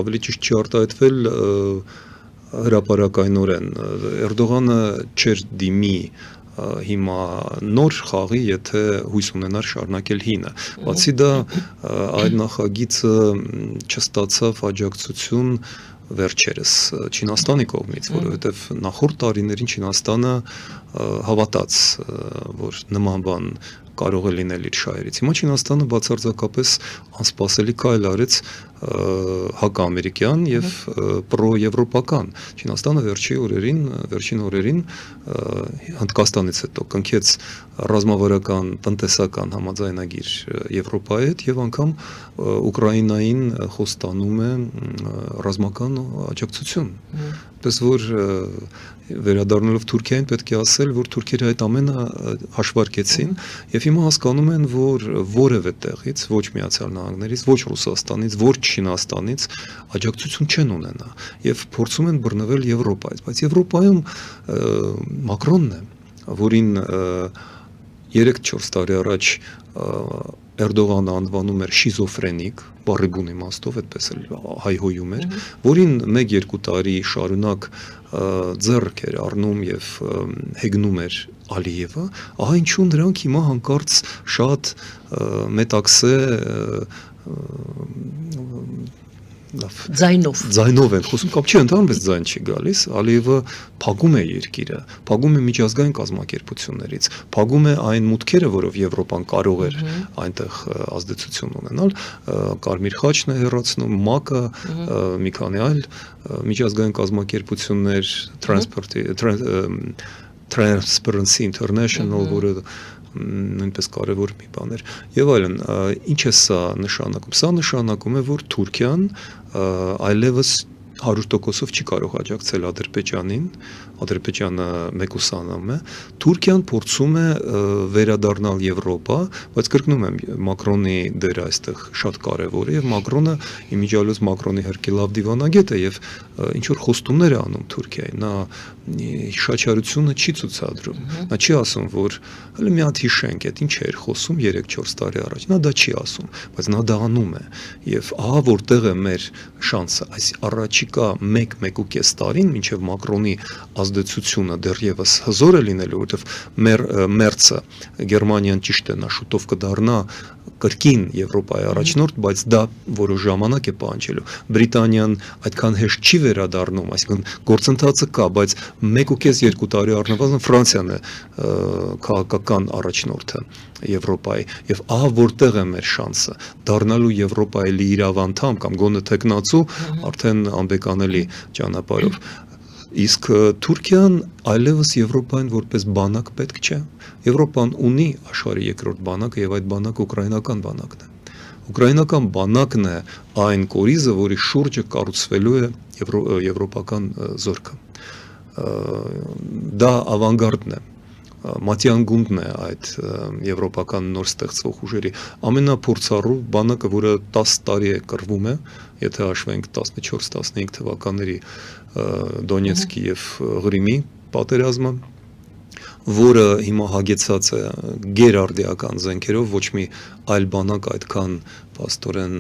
ավելի ճիշտ չի արտահայտվել հրապարակայնորեն Էրդողանը չէր դիմի հիմա նոր խաղի, եթե հույս ունենար շարունակել հինը։ Բացի դա այդ նախագիծը չստացավ աջակցություն վերջերս Չինաստանի կողմից, որովհետև նախորդ տարիներին Չինաստանը հավատաց, որ նման բան կարող է լինել իր շահերից։ Հիմա Չինաստանը բացարձակապես անսպասելի քայլ արեց հակաամերիկյան եւ պրոեվրոպական։ Չինաստանը վերջին օրերին Հնդկաստանից հետո կնքեց ռազմավարական տնտեսական համաձայնագիր Եվրոպայի հետ եւ անգամ Ուկրաինային խոստանում է ռազմական աջակցություն։ Պես որ վերադառնալով Թուրքիային պետք է ասել, որ թուրքերը այդ ամենը հաշվարկեցին եւ հիմա հասկանում են, որ որևէ տեղից, ոչ Միացյալ Նահանգներից, ոչ Ռուսաստանից, ոչ Չինաստանից աջակցություն չեն ունենա եւ փորձում են բռնվել Եվրոպայից, բայց Եվրոպայում Մակրոնն է, որին 3-4 տարի առաջ Էրդողանը անվանում էր շիզոֆրենիկ, բառի բուն իմաստով այդպես էլ հայհոյում էր, որին 1-2 տարի շարունակ ձեռք էր առնում եւ հեգնում էր Ալիևը, ահա ինչու նրանք հիմա հանկարծ շատ մետաքսե ձայնով են խոսում, կապ չի ընդհանրապես ձայն չի գալիս, Ալիևը փակում է երկիրը, փակում է միջազգային կազմակերպություններից, փակում է այն մուտքերը, որով Եվրոպան կարող էր այնտեղ ազդեցություն ունենալ, Կարմիր խաչն է հեռացնում, ՄԱԿ-ը, մի քանի այլ միջազգային կազմակերպություններ, Transparency International, որը նույնպես կարևոր մի բան էր եւ այլն ինչ է սա նշանակում է որ Թուրքիան այլևս 100%-ով չի կարող աջակցել Ադրբեջանին, Ադրբեջանը մեկուսանում է, Թուրքիան փորձում է վերադառնալ Եվրոպա, բայց կրկնում եմ Մակրոնի դերը այստեղ շատ կարևոր է եւ Մակրոնը իմիջիալոց Մակրոնի հերկի լավ դիվանագետ է եւ ինչ որ խոստումներ է անում Թուրքիային, նա շաչարությունը չի ցուցադրում, նա չի ասում որ հələ մի հատ հիշենք, այդ ինչ էր խոսում 3-4 տարի առաջ, նա դա չի ասում, բայց նա դա անում է եւ ահա որտեղ է մեր շանսը, այս առաջիկա 1-1.5 տարին մինչեւ Մակրոնի ազդեցությունը դեռևս հզոր է լինելու, որովհետև մերցը Գերմանիան ճիշտ է, նա շուտով կդառնա կրկին Եվրոպայի առաջնորդ, բայց դա որոշ ժամանակ է պահանջելու։ Բրիտանիան այդքան հեշտ չի վերադառնում, այսինքն գործընթացը կա, բայց 1.5-2 տարի առնվազն Ֆրանսիան է քաղաքական առաջնորդը Եվրոպայի եւ ահա որտեղ է մեր շանսը դառնալու Եվրոպայի լիիրավ անդամ կամ գոնե տեխնացու արդեն անբեկանելի ճանապարհով Իսկ Թուրքիան այլևս Եվրոպային որպես բանակ պետք չէ։ Եվրոպան ունի աշխարհի երկրորդ բանակը եւ այդ բանակը ուկրաինական բանակն է։ Ուկրաինական բանակն է այն կորիզը, որի շուրջը կառուցվելու է եվրոպական զորքը։ Դա ավանգարդն է։ Մատյան գունդն է այդ եվրոպական նոր ստեղծվող ուժերի ամենափորձառու բանակը, որը 10 տարի է կռվում է, եթե հաշվենք 14-15 թվականների Դոնեցկի եւ Ղրիմի պատերազմը, որը հիմա հագեցած է գերարդիական զենքերով, ոչ մի այլ բանակ այդքան փաստորեն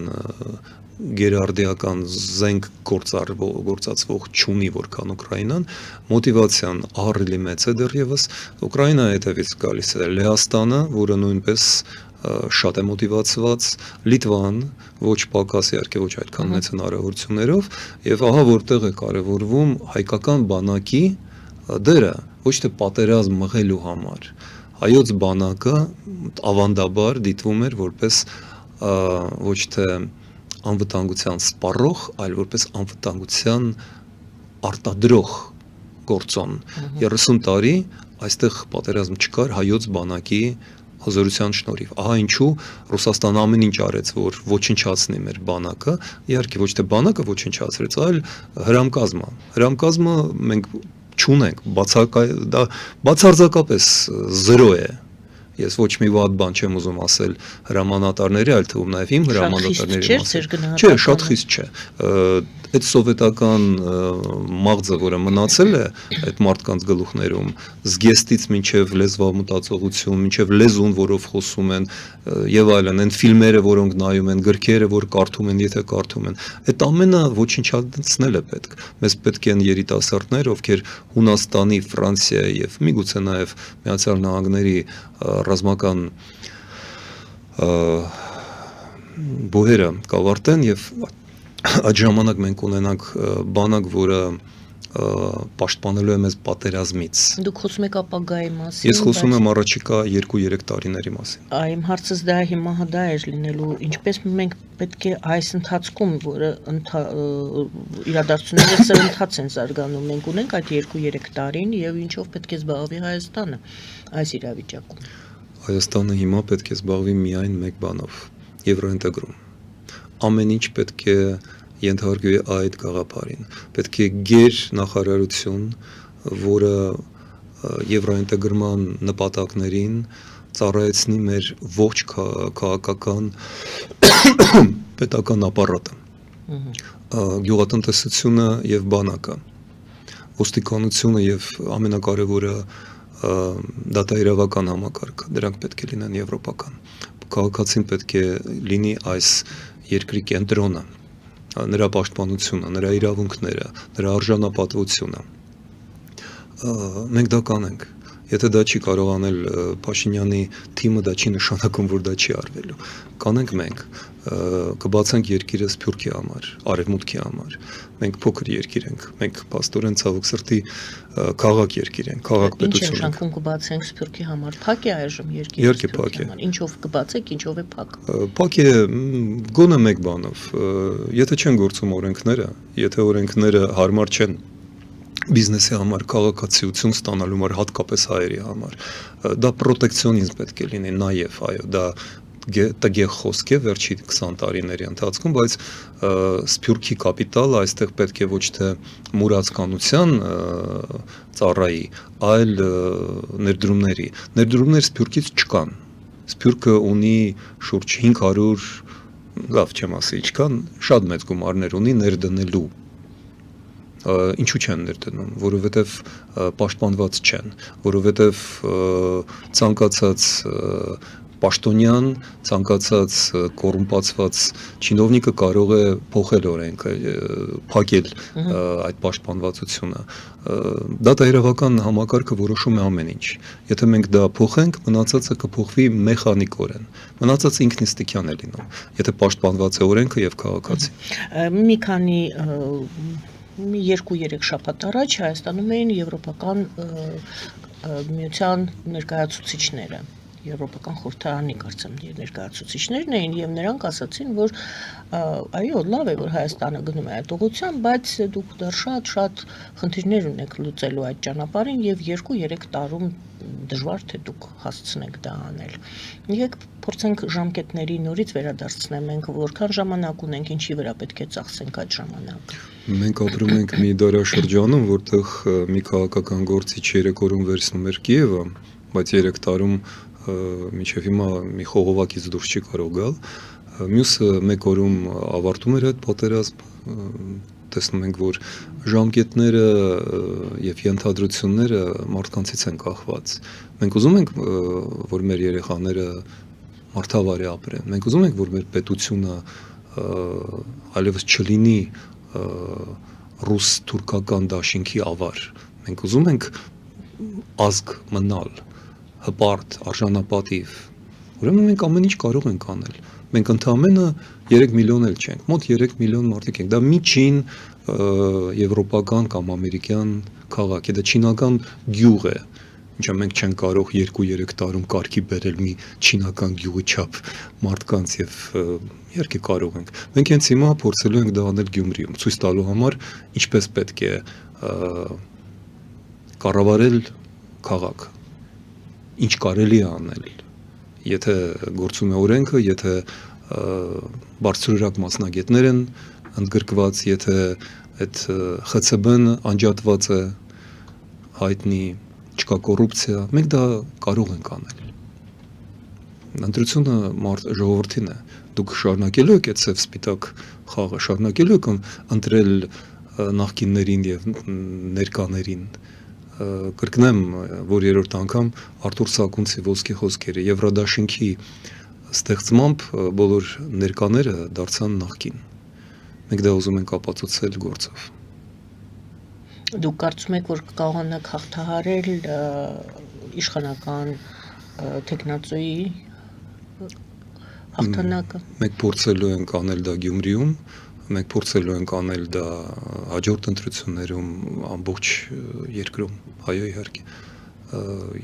գերարդիական զենք գործածվող չունի որքան Ուկրաինան, մոտիվացիան ահռելի մեծ է դեռևս, Ուկրաինայի հետևից գալիս է Լեհաստանը, որը նույնպես շատ է մոտիվացված, Լիտվան, ոչ պակաս իհարկե ոչ այդքան մեծ հնարավորություններով, եւ ահա որտեղ է կարևորվում հայկական բանակի դերը, ոչ թե պատերազմ մղելու համար։ Հայոց բանակը ավանդաբար դիտվում էր որպես ոչ թե անվտանգության սպառող, այլ որպես անվտանգության արտադրող գործոն։ 30 տարի այստեղ պատերազմ չկար հայոց բանակի հզորության շնորհիվ։ Ահա ինչու Ռուսաստանը ամեն ինչ արեց, որ ոչնչացնի մեր բանակը, իհարկե ոչ թե բանակը ոչնչացրեց, այլ հրամկազմը։ Հրամկազմը մենք չունենք, դա բացարձակապես 0 է։ Ես ոչ մի վատ բան չեմ ուզում ասել հրամանատարների, այլ թվում նաև իմ հրամանատարների մասին։ Չէ, շատ խիստ չէ։ Այդ սովետական մաղձը, որը մնացել է այդ մարդկանց գլուխներում, զգեստից մինչև լեզվամտածողություն, մինչև լեզուն, որով խոսում են եւ այլն, այն ֆիլմերը, որոնք նայում են, գրքերը, որ կարդում են, եթե կարդում են, այդ ամենը ոչնչացնել է պետք։ Մեզ պետք են երիտասարդներ, ովքեր Հունաստանի, Ֆրանսիայի եւ միգուցե նաեւ Միացյալ Նահանգների ռազմական բուհերը կավարտեն եւ այդ ժամանակ մենք ունենանք բանակ, որը պաշտպանելու է մեզ պատերազմից։ Դուք խոսում եք ապագայի մասին։ Ես խոսում եմ առաջիկա 2-3 տարիների մասին։ Իմ հարցս դա հիմա դա էր լինելու, ինչպես մենք պետք է այս ընթացքում, որը իրադարձությունները սրընթաց են զարգանում, մենք ունենք այդ 2-3 տարին եւ ինչով պետք է զբաղվի Հայաստանը այս իրավիճակում։ Հայաստանը հիմա պետք է զբաղվի միայն մեկ բանով՝ եվրոինտեգրում։ Ամեն ինչ պետք է ենթարկվի այդ գաղափարին։ Պետք է գեր նախարարություն, որը եվրոինտեգրման նպատակներին ծառայեցնի մեր ողջ քաղաքական պետական ապարատը, գյուղատնտեսությունը եւ բանակը, ոստիկանությունը եւ ամենակարևորը դատաիրավական համակարգը, դրանք պետք է լինեն եվրոպական։ Քաղաքացին պետք է լինի այս երկրի կենտրոնը, նրա պաշտպանությունը, նրա իրավունքները, նրա արժանապատվությունը։ Մենք դա կանենք։ Եթե դա չի կարող անել Փաշինյանի թիմը, դա չի նշանակում, որ դա չի արվելու։ Կանենք մենք, կբացենք երկիրը Սփյուռքի համար, Արևմուտքի համար։ Մենք փոքր երկիր ենք, մենք փաստորեն ցավոք սրտի քաղաք երկիր ենք, քաղաք պետություն ենք։ Ինչ նշանակում կբացենք Սփյուռքի համար, փակ է այժմ երկիրը։ Իհարկե փակ է։ Ինչով կբացեք, ինչով է փակ։ Փակ է գոնե մեկ բանով, եթե չեն գործում օրենքները, եթե օրենքները հարմար չեն բիզնեսի համար, քաղաքացիություն ստանալու համար, հատկապես հայերի համար, դա պրոտեկցիոնիզմ պետք է լինի նաև, այո, դա տգեղ խոսք է վերջի 20 տարիների ընթացքում, բայց Սփյուռքի կապիտալը այստեղ պետք է ոչ թե մուրացկանության ծառայի, այլ ներդրումների։ Ներդրումներ Սփյուռքից չկան։ Սփյուռքը ունի շուրջ 500, լավ չեմ ասի, ինչքան, շատ մեծ գումարներ ունի ներդնելու։ Ինչու չեն ներդնում, որովհետև պաշտպանված չեն, որովհետև ցանկացած պաշտոնյան, ցանկացած կոռումպացված չինովնիկը կարող է փոխել օրենքը, փակել այդ պաշտպանվածությունը։ Դատաիրավական համակարգը որոշում է ամեն ինչ։ Եթե մենք դա փոխենք, մնացածը կփոխվի մեխանիկորեն։ Մնացածը ինքնիստիկյան է լինում, եթե պաշտպանված է օրենքը եւ քաղաքացին։ Մի քանի 2-3 շաբաթ առաջ Հայաստանում էին եվրոպական միության ներկայացուցիչները, եվրոպական խորհրդարանի կարծեմ ներկայացուցիչներն էին եւ նրանք ասացին, որ այո, լավ է, որ Հայաստանը գնում է այդ ուղղությամբ, բայց դուք դեռ շատ խնդիրներ ունեք լուծելու այդ ճանապարհին եւ 2-3 տարում դժվար թե դուք հասցնեք դա անել։ Եկեք փորձենք ժամկետների նորից վերադարձնել, մենք որքան ժամանակ ունենք, ինչի վրա պետք է ծախսենք այդ ժամանակը։ Մենք ապրում ենք մի դարաշրջանում, որտեղ մի քաղաքական գործիչ 3 օրում վերցնում էր Կիևը, բայց 3 տարում մինչև հիմա մի խողովակից դուրս չի կարող գալ։ Մյուսը 1 օրում ավարտում էր այդ պատերազմը, տեսնում ենք, որ ժամկետները եւ ենթադրությունները մարդկանցից են կախված։ Մենք ուզում ենք, որ մեր երեխաները մարդավարի ապրեն։ Մենք ուզում ենք, որ մեր պետությունը այլևս չլինի ռուս-թուրքական դաշինքի ավար։ Մենք ուզում ենք ազգ մնալ, հպարտ, արժանապատիվ։ Ուրեմն մենք ամեն ինչ կարող ենք անել։ Մենք ընդամենը 3 միլիոն էլ չենք, մոտ 3 միլիոն մարդիկ ենք։ Դա միջին եվրոպական կամ ամերիկյան քաղաք է, դա չինական գյուղ է։ Ինչա մենք չենք կարող 2-3 տարում կարգի բերել մի չինական գյուղի չափ մարդկանց եւ իհարկե կարող ենք։ Մենք հենց հիմա փորձելու ենք դա անել Գյումրիում, ցույց տալու համար ինչպես պետք է կառավարել քաղաքը, ինչ կարելի է անել, եթե գործում է օրենքը, եթե բարձրորակ մասնագետներ են ընդգրկված, եթե այդ ԽՑԲ-ն անջատված է, հայտնի չկա կոռուպցիա, մենք դա կարող ենք անել։ Ընտրությունը ժողովրդին է, դուք շարունակելու եք այդ սև սպիտակ խաղը, շարունակելու եք ընտրել նախկիններին եւ ներկաներին, կրկնեմ, որ երրորդ անգամ Արթուր Սակունցի ոսկի խոսքերը Եվրադաշինքի ստեղծմամբ բոլոր ներկաները դարձան նախկին։ Մենք դա ուզում ենք ապացուցել գործով։ Դուք կարծում եք, որ կարողանաք հաղթահարել իշխանական տեխնացուի հաղթանակը։ Մենք փորձելու ենք անել դա Գյումրիում, մենք փորձելու ենք անել դա հաջորդ ընտրություններում ամբողջ երկրում, այո իհարկե։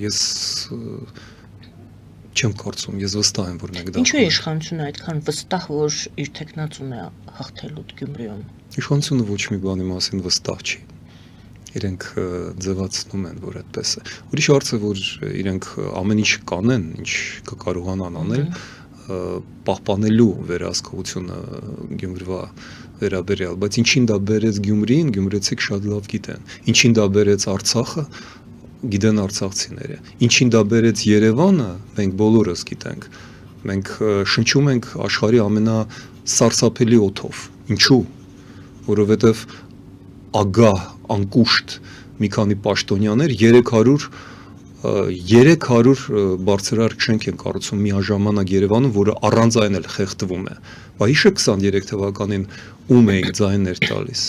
Ես չեմ կարծում, ես վստահ եմ, որ մենք դա։ Ինչու է իշխանությունը այդքան վստահ, որ իր տեխնացուն է հաղթելու Գյումրիում։ Իշխանությունը ոչ մի բանի մասին վստահ չի։ Իրենք ձևացնում են, որ այդպես է։ Ուրիշ հարց է, որ իրենք ամեն ինչ կանեն, ինչ կկարողանան անել, պահպանելու վերահսկողությունը Գյումրվա վերաբերյալ, բայց ինչին դա բերեց Գյումրիին, գյումրեցիք շատ լավ գիտեն։ Ինչին դա բերեց Արցախը, գիտեն արցախցիները։ Ինչին դա բերեց Երևանը, մենք բոլորս գիտենք։ Մենք շնչում ենք աշխարհի ամենասարսափելի օդով։ Ինչու՞։ Որովհետև ագահ, անկուշտ մի քանի պաշտոնյաներ 300 բարձրարկ շենք են կառուցում միաժամանակ Երևանում, որը առանց այն էլ խեղդվում է։ Բա հիշեք 23 թվականին ում էիք ձայներ տալիս։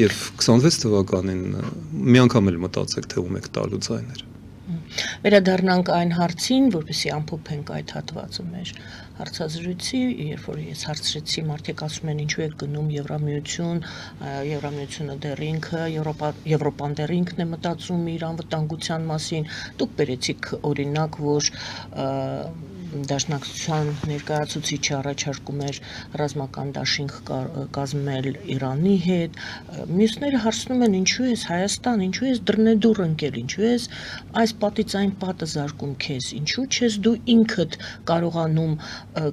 Եվ 26 թվականին մի անգամ էլ մտածեք, թե ում եք տալու ձայներ։ Վերադառնանք այն հարցին, որպեսզի ամփոփենք այդ հատվածը մեր հարցազրույցի, երբ որ ես հարցրեցի, մարդիկ ասում են ինչու եք գնում Եվրամիություն, Եվրամիությունը դեռ ինքը, Եվրոպան դեռ ինքն է մտածում իր անվտանգության մասին, դուք բերեցիք օրինակ, որ Դաշնակցության ներկայացուցիչը առաջարկում էր ռազմական դաշինք կազմել Իրանի հետ, մյուսները հարցնում են ինչու ես Հայաստան, ինչու ես դռնեդուռ ընկել, ինչու ես այս պատից այն պատը զարկում քեզ, ինչու չես դու ինքդ կարողանում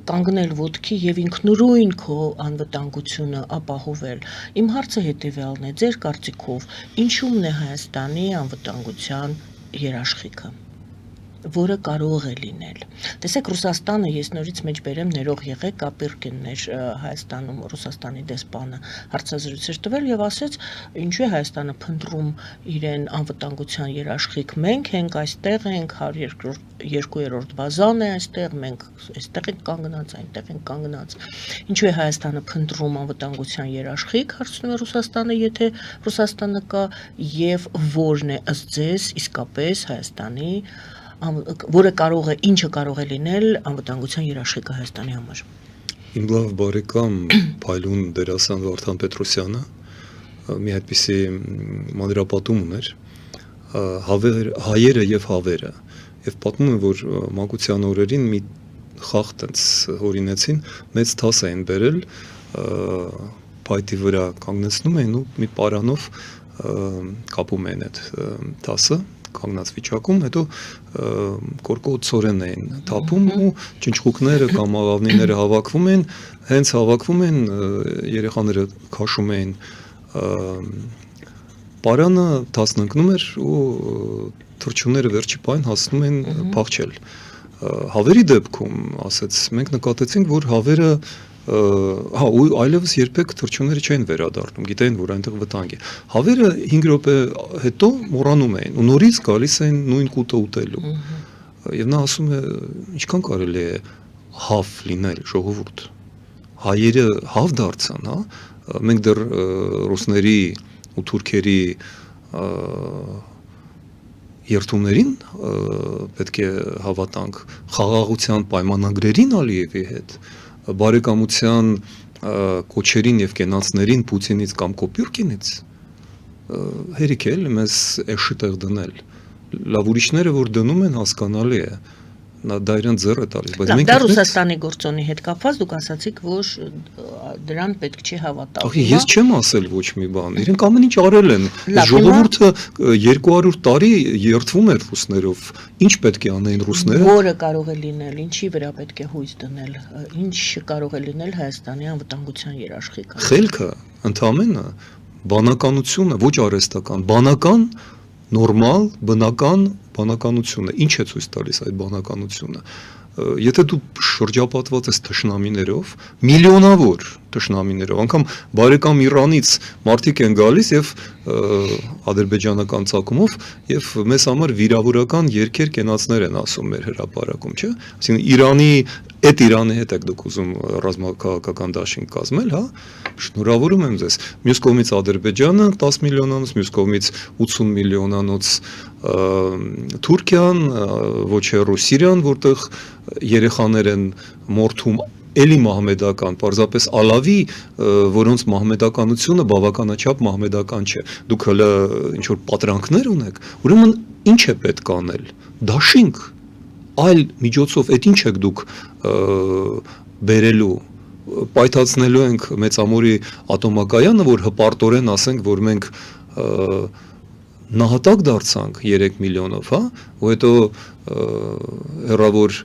կանգնել ոտքի եւ ինքնուրույն քո անվտանգությունը ապահովել։ Իմ հարցը հետեւյալն է, ձեր կարծիքով, ինչու՞մն է Հայաստանի անվտանգության երաշխիքը, որը կարող է լինել։ Տեսեք, Ռուսաստանը, ես նորից մեջ բերեմ, ներող եղեք, Կապիրկիններ Հայաստանում Ռուսաստանի դեսպանը հարցազրույց էր տվել եւ ասեց, ինչու է Հայաստանը փնտրում իրեն անվտանգության երաշխիք, մենք ենք այստեղ ենք 102-րդ բազան է այստեղ, մենք այստեղ ենք կանգնած, այնտեղ ենք կանգնած։ Ինչու է Հայաստանը փնտրում անվտանգության երաշխիք, հարցնում է Ռուսաստանը, եթե Ռուսաստանը կա, եւ որն է ըստ ձեզ իսկապես Հայաստանի որը ինչը կարող է լինել անվտանգության երաշխիքը Հայաստանի համար։ Իմ լավ բարեկամ Փայլուն դերասան Վարդան Պետրոսյանը մի այդպիսի մանրապատում ուներ հայերը եւ հավերը եւ պատմում է, որ մանկության օրերին մի խաղ տենց հորինեցին, մեծ թաս էին բերել, փայտի վրա կանգնեցնում էին ու մի պարանով կապում էին այդ թասը կանգնած վիճակում, հետո կորկոտ ծորեն էին թափում ու ճնճղուկները կամ աղավնիները հավաքվում են, հենց հավաքվում են, երեխաները քաշում էին պարանը, թասն ընկնում էր ու թռչունները վերջի պահին հասնում են փախչել։ Հավերի դեպքում, ասեց, մենք նկատեցինք, որ հավերը ու այլևս երբեք թռչունները չեն վերադառնում, գիտեին, որ այնտեղ վտանգ է։ Հավերը 5 րոպե հետո մոռանում էին ու նորից գալիս էին նույն կուտը ուտելու։ Եվ նա ասում է, ինչքան կարելի է հավ լինել ժողովուրդ։ Հայերը հավ դարձան, հա։ Մենք դեռ ռուսների ու թուրքերի երթումներին պետք է հավատանք, խաղաղության պայմանագրերին Ալիևի հետ, բարեկամության կոչերին եւ կենացներին Պուտինից կամ Կոպյուրկինից հերիք է մեզ էշի տեղ դնել լավ ուրիշները որ դնում են հասկանալի է, դա իրեն ձեռ է տալիս, բայց Դա Ռուսաստանի գործոնի հետ կապված դուք ասացիք, որ դրան պետք չի հավատալ։ Ախի ես չեմ ասել ոչ մի բան, իրենք ամեն ինչ արել են, ժողովուրդը 200 տարի երդվում էր ռուսներով, ինչ պետք է անեին ռուսները։ Որը կարող է լինել, ինչի վրա պետք է հույս դնել, ինչ կարող է լինել Հայաստանի անվտանգության երաշխիքը։ Խելքը, ընդամենը բանականությունը, ոչ արհեստական, բանական, նորմալ, բնական բանականությունը, ինչ է ցույց տալիս այդ բանականությունը։ Եթե դու շրջապատված ես թշնամիներով, միլիոնավոր թշնամիներով, անգամ բարեկամ Իրանից մարդիկ են գալիս եւ ադրբեջանական ցակումով եւ մեզ համար վիրավորական երկեր կենացներ են ասում մեր հրապարակում, չէ՞։ Այսինքն Իրանի հետ եք դուք ուզում ռազմաքաղաքական դաշինք կազմել, հա։ Շնորհավորում եմ ձեզ։ Մյուս կողմից Ադրբեջանը 10 միլիոնանոց, մյուս կողմից 80 միլիոնանոց Թուրքիան, ոչ հեռու Սիրիան, որտեղ երեխաներ են մորթում էլի մահմեդական, պարզապես ալավի, որոնց մահմեդականությունը բավականաչափ մահմեդական չէ։ Դուք հələ ինչ որ պատրանքներ ունեք, ուրեմն ինչ է պետք անել։ Դաշինք, այլ միջոցով այդ ինչ եք դուք բերելու, պայթացնելու ենք Մեծամորի ատոմակայանը, որ հպարտորեն ասենք, որ մենք նահատակ դարձանք 3 միլիոնով, հա, ու հետո հեռավոր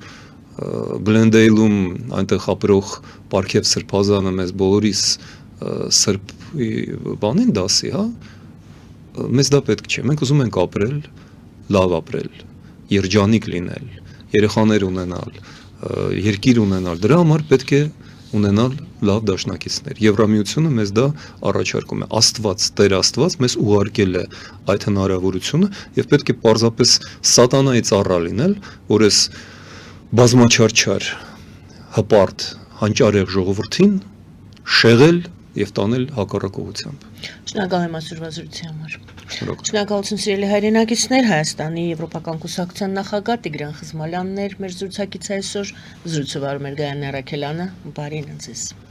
Գլենդեյլում այնտեղ ապրող Պարքև Սրբազանը մեզ բոլորիս սրբի բանին դասի, հա, մեզ դա պետք չէ, մենք ուզում ենք ապրել, լավ ապրել, երջանիկ լինել, երեխաներ ունենալ, երկիր ունենալ, դրա համար պետք է ունենալ լավ դաշնակիցներ։ Եվրամիությունը մեզ դա առաջարկում է, Աստված, Տեր Աստված մեզ ուղարկել է այդ հնարավորությունը եւ պետք է պարզապես սատանայի ծառա լինել, որ այս բազմաչարչար, հպարտ, հանճարեղ ժողովրդին շեղել եւ տանել հակառակողությամբ։ Շնորհակալ եմ այսօրվա զրույցի համար։ Շնորհակալություն սիրելի հայրենակիցներ, Հայաստանի Եվրոպական կուսակցության նախագահ Տիգրան Խզմալյանն էր մեր զրուցակիցը այսօր, զրույցը վարում էր Գայանե Առաքելյանը, բարի ինձ։